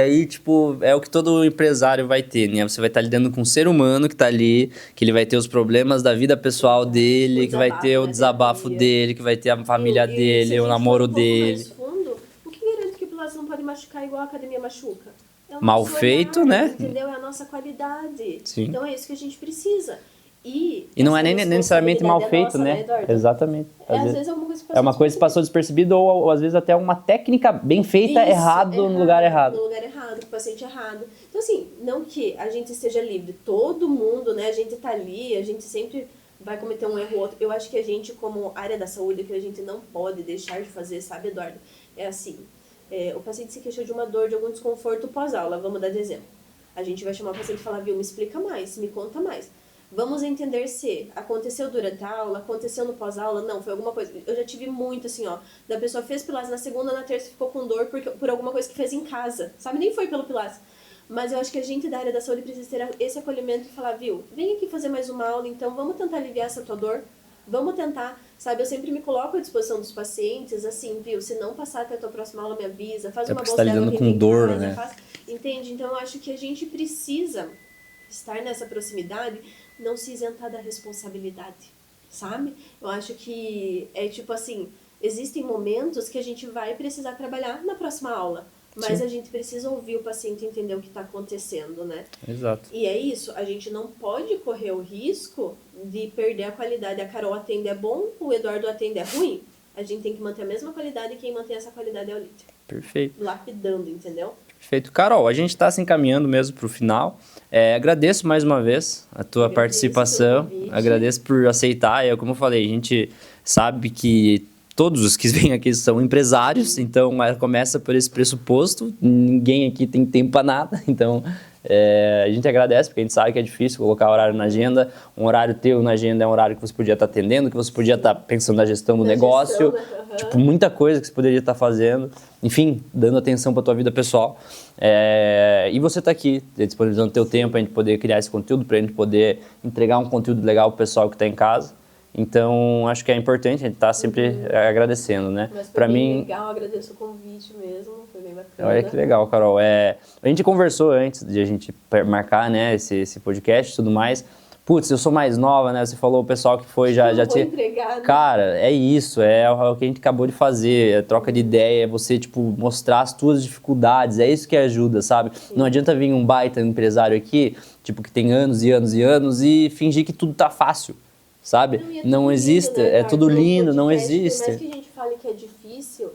aí, tipo, é o que todo empresário vai ter, né? Você vai estar lidando com um ser humano que tá ali, que ele vai ter os problemas da vida pessoal dele, que vai ter o desabafo dele, que vai ter a família dele, o namoro dele. Mais fundo, o que garante que o Pilates não pode machucar igual a academia machuca? É o mal nosso feito, olhar, né? Entendeu? É a nossa qualidade. Sim. Então é isso que a gente precisa. E não é nem necessariamente mal feito, nossa, né? Exatamente. Às vezes é uma coisa que é uma coisa que passou despercebida ou às vezes até uma técnica bem feita errado no lugar errado. No lugar errado, com o paciente errado. Então assim, não que a gente esteja livre, todo mundo, né? A gente tá ali, a gente sempre vai cometer um erro ou outro. Eu acho que a gente, como área da saúde, que a gente não pode deixar de fazer, sabe, Eduardo? É assim, o paciente se queixou de uma dor, de algum desconforto pós-aula, vamos dar de exemplo. A gente vai chamar o paciente e falar, viu, me explica mais, me conta mais. Vamos entender se aconteceu durante a aula, aconteceu no pós-aula, não, foi alguma coisa. Eu já tive muito assim, ó, da pessoa fez Pilates na segunda, na terça ficou com dor por alguma coisa que fez em casa, sabe? Nem foi pelo Pilates. Mas eu acho que a gente da área da saúde precisa ter esse acolhimento e falar, viu, vem aqui fazer mais uma aula, então vamos tentar aliviar essa tua dor, vamos tentar, sabe? Eu sempre me coloco à disposição dos pacientes, assim, viu, se não passar até a tua próxima aula, me avisa, faz uma bolsa d'água com dor, né? Entende? Então eu acho que a gente precisa estar nessa proximidade, não se isentar da responsabilidade, sabe? Eu acho que é tipo assim, existem momentos que a gente vai precisar trabalhar na próxima aula, mas a gente precisa ouvir o paciente e entender o que está acontecendo, né? Exato. E é isso, a gente não pode correr o risco de perder a qualidade. A Carol atende é bom, o Eduardo atende é ruim. A gente tem que manter a mesma qualidade e quem mantém essa qualidade é o líder. Perfeito. Lapidando, entendeu? Perfeito. Carol, a gente está se encaminhando mesmo para o final. Agradeço mais uma vez a tua participação. Agradeço por aceitar. Como eu falei, a gente sabe que todos os que vêm aqui são empresários, então começa por esse pressuposto. Ninguém aqui tem tempo para nada, então a gente agradece, porque a gente sabe que é difícil colocar horário na agenda. Um horário teu na agenda é um horário que você podia estar atendendo, que você podia estar pensando na gestão do negócio, tipo, muita coisa que você poderia estar fazendo, enfim, dando atenção para tua vida pessoal. E você está aqui, disponibilizando o teu tempo para a gente poder criar esse conteúdo, para a gente poder entregar um conteúdo legal para o pessoal que está em casa. Então, acho que é importante, a gente tá sempre agradecendo, né? Mas foi bem legal, agradeço o convite mesmo, foi bem bacana. Olha que legal, Carol. A gente conversou antes de a gente marcar, né, esse podcast e tudo mais. Putz, eu sou mais nova, né? Você falou o pessoal que foi já tinha... entregar, né? Cara, é isso, é o que a gente acabou de fazer, é troca de ideia, é você, tipo, mostrar as tuas dificuldades, é isso que ajuda, sabe? Sim. Não adianta vir um baita empresário aqui, tipo, que tem anos e anos e anos e fingir que tudo tá fácil. Sabe? Não existe, lindo, né, é tudo lindo, não existe. Por mais que a gente fale que é difícil,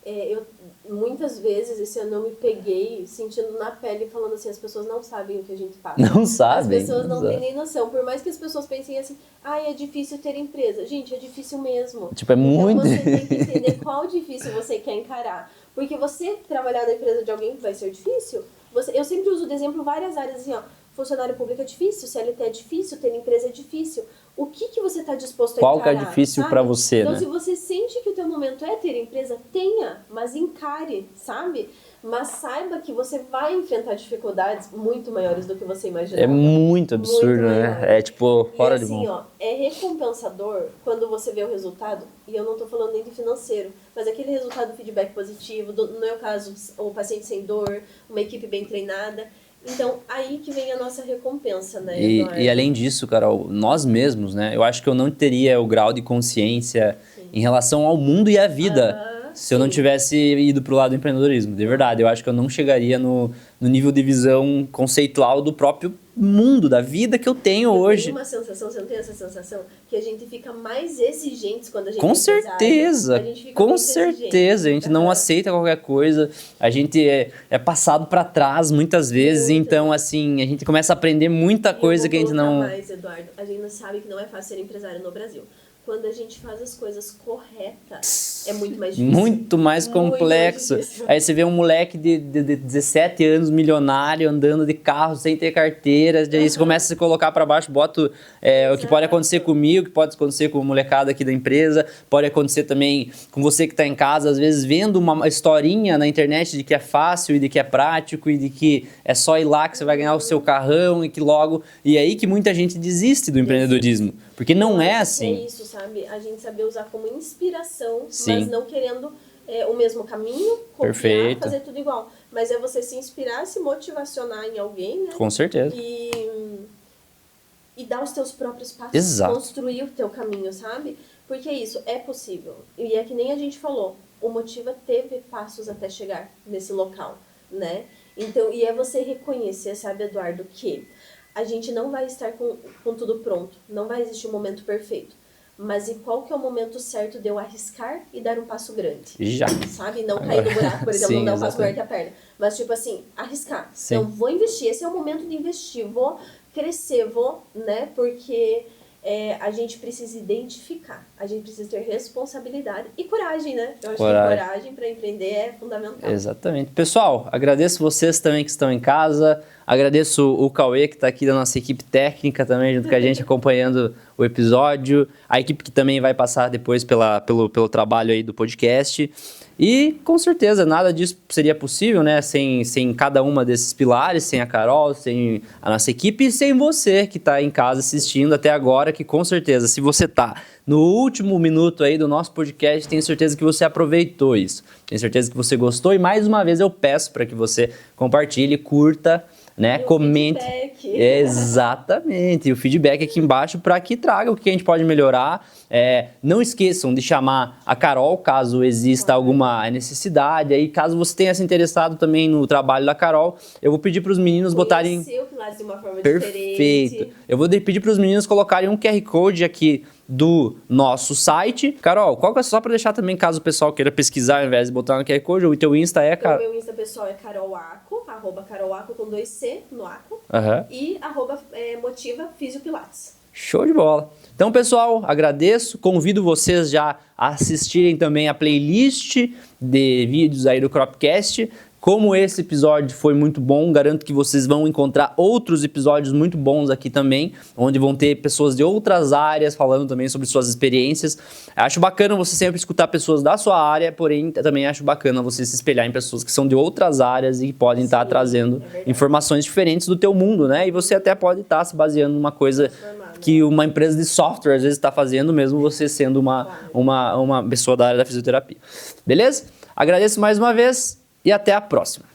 eu muitas vezes esse ano eu me peguei sentindo na pele falando assim, as pessoas não sabem o que a gente passa. Não sabem. As pessoas não têm nem noção. Por mais que as pessoas pensem assim, é difícil ter empresa. Gente, é difícil mesmo. Tipo, é muito. Então você tem que entender qual difícil você quer encarar. Porque você trabalhar na empresa de alguém vai ser difícil. Eu sempre uso de exemplo várias áreas assim, ó. Funcionário público é difícil, CLT é difícil, ter empresa é difícil. O que você está disposto a Qual encarar? que é difícil sabe? para você, então, né? se você sente que o teu momento é ter empresa, tenha, mas encare, sabe? Mas saiba que você vai enfrentar dificuldades muito maiores do que você imaginava. É muito absurdo, né? É tipo, fora de assim, mão. ó, é recompensador quando você vê o resultado, e eu não tô falando nem de financeiro, mas aquele resultado, feedback positivo, no meu caso, o paciente sem dor, uma equipe bem treinada. Então, aí que vem a nossa recompensa, né, Eduardo? E além disso, Carol, nós mesmos, né? Eu acho que eu não teria o grau de consciência em relação ao mundo e à vida se eu não tivesse ido pro lado do empreendedorismo. De verdade, eu acho que eu não chegaria no nível de visão conceitual do próprio mundo, da vida que eu tenho hoje. Tem uma sensação, você não tem essa sensação? Que a gente fica mais exigentes quando a gente Com certeza, com certeza. A gente não aceita qualquer coisa, a gente é passado para trás muitas vezes, então assim, a gente começa a aprender muita coisa que a gente não... mais, Eduardo, a gente não sabe que não é fácil ser empresário no Brasil. Quando a gente faz as coisas corretas, é muito mais difícil. Muito mais complexo. Aí você vê um moleque de 17 anos, milionário, andando de carro sem ter carteira, aí você começa a se colocar para baixo, bota o que pode acontecer comigo, o que pode acontecer com o molecada aqui da empresa, pode acontecer também com você que está em casa, às vezes vendo uma historinha na internet de que é fácil e de que é prático e de que é só ir lá que você vai ganhar o seu carrão e que logo... E aí que muita gente desiste do empreendedorismo, porque não é assim. É isso, sabe? A gente saber usar como inspiração, Sim. mas não querendo o mesmo caminho, copiar, fazer tudo igual. Mas é você se inspirar, se motivacionar em alguém, né? Com certeza. E dar os teus próprios passos. Exato. Construir o teu caminho, sabe? Porque é isso, é possível. E é que nem a gente falou, o Motiva teve passos até chegar nesse local, né? Então, e é você reconhecer, sabe, Eduardo, que a gente não vai estar com tudo pronto. Não vai existir um momento perfeito. Mas e qual que é o momento certo de eu arriscar e dar um passo grande? Já. Sabe? Não cair no buraco, por exemplo, Sim, não dar um passo maior exatamente. que a perna. Mas, tipo assim, arriscar. Sim. Então, vou investir. Esse é o momento de investir. Vou crescer, né? Porque a gente precisa identificar. A gente precisa ter responsabilidade e coragem, né? Eu acho que coragem para empreender é fundamental. Exatamente. Pessoal, agradeço vocês também que estão em casa. Agradeço o Cauê, que está aqui da nossa equipe técnica também, junto com a gente, acompanhando o episódio. A equipe que também vai passar depois pelo trabalho aí do podcast. E, com certeza, nada disso seria possível, né? Sem cada uma desses pilares, sem a Carol, sem a nossa equipe e sem você que está em casa assistindo até agora, que com certeza, se você está no último minuto aí do nosso podcast, tenho certeza que você aproveitou isso. Tenho certeza que você gostou e, mais uma vez, eu peço para que você compartilhe, curta, né? Comente. Exatamente. E o feedback aqui embaixo para que traga o que a gente pode melhorar. Não esqueçam de chamar a Carol caso exista alguma necessidade. Aí, caso você tenha se interessado também no trabalho da Carol, eu vou pedir para os meninos botarem... de uma forma Perfeito. diferente. Eu vou pedir para os meninos colocarem um QR Code aqui do nosso site. Carol, qual que é só para deixar também, caso o pessoal queira pesquisar ao invés de botar no QR Code, o teu Insta é... O meu Insta pessoal é carolaco, @carolaco com 2C no Aco, e @motiva Fisiopilates. Show de bola. Então, pessoal, agradeço. Convido vocês já a assistirem também a playlist de vídeos aí do Cropcast. Como esse episódio foi muito bom, garanto que vocês vão encontrar outros episódios muito bons aqui também, onde vão ter pessoas de outras áreas falando também sobre suas experiências. Acho bacana você sempre escutar pessoas da sua área, porém também acho bacana você se espelhar em pessoas que são de outras áreas e que podem estar trazendo informações diferentes do teu mundo, né? E você até pode estar se baseando numa coisa que uma empresa de software às vezes está fazendo, mesmo você sendo uma pessoa da área da fisioterapia. Beleza? Agradeço mais uma vez. E até a próxima.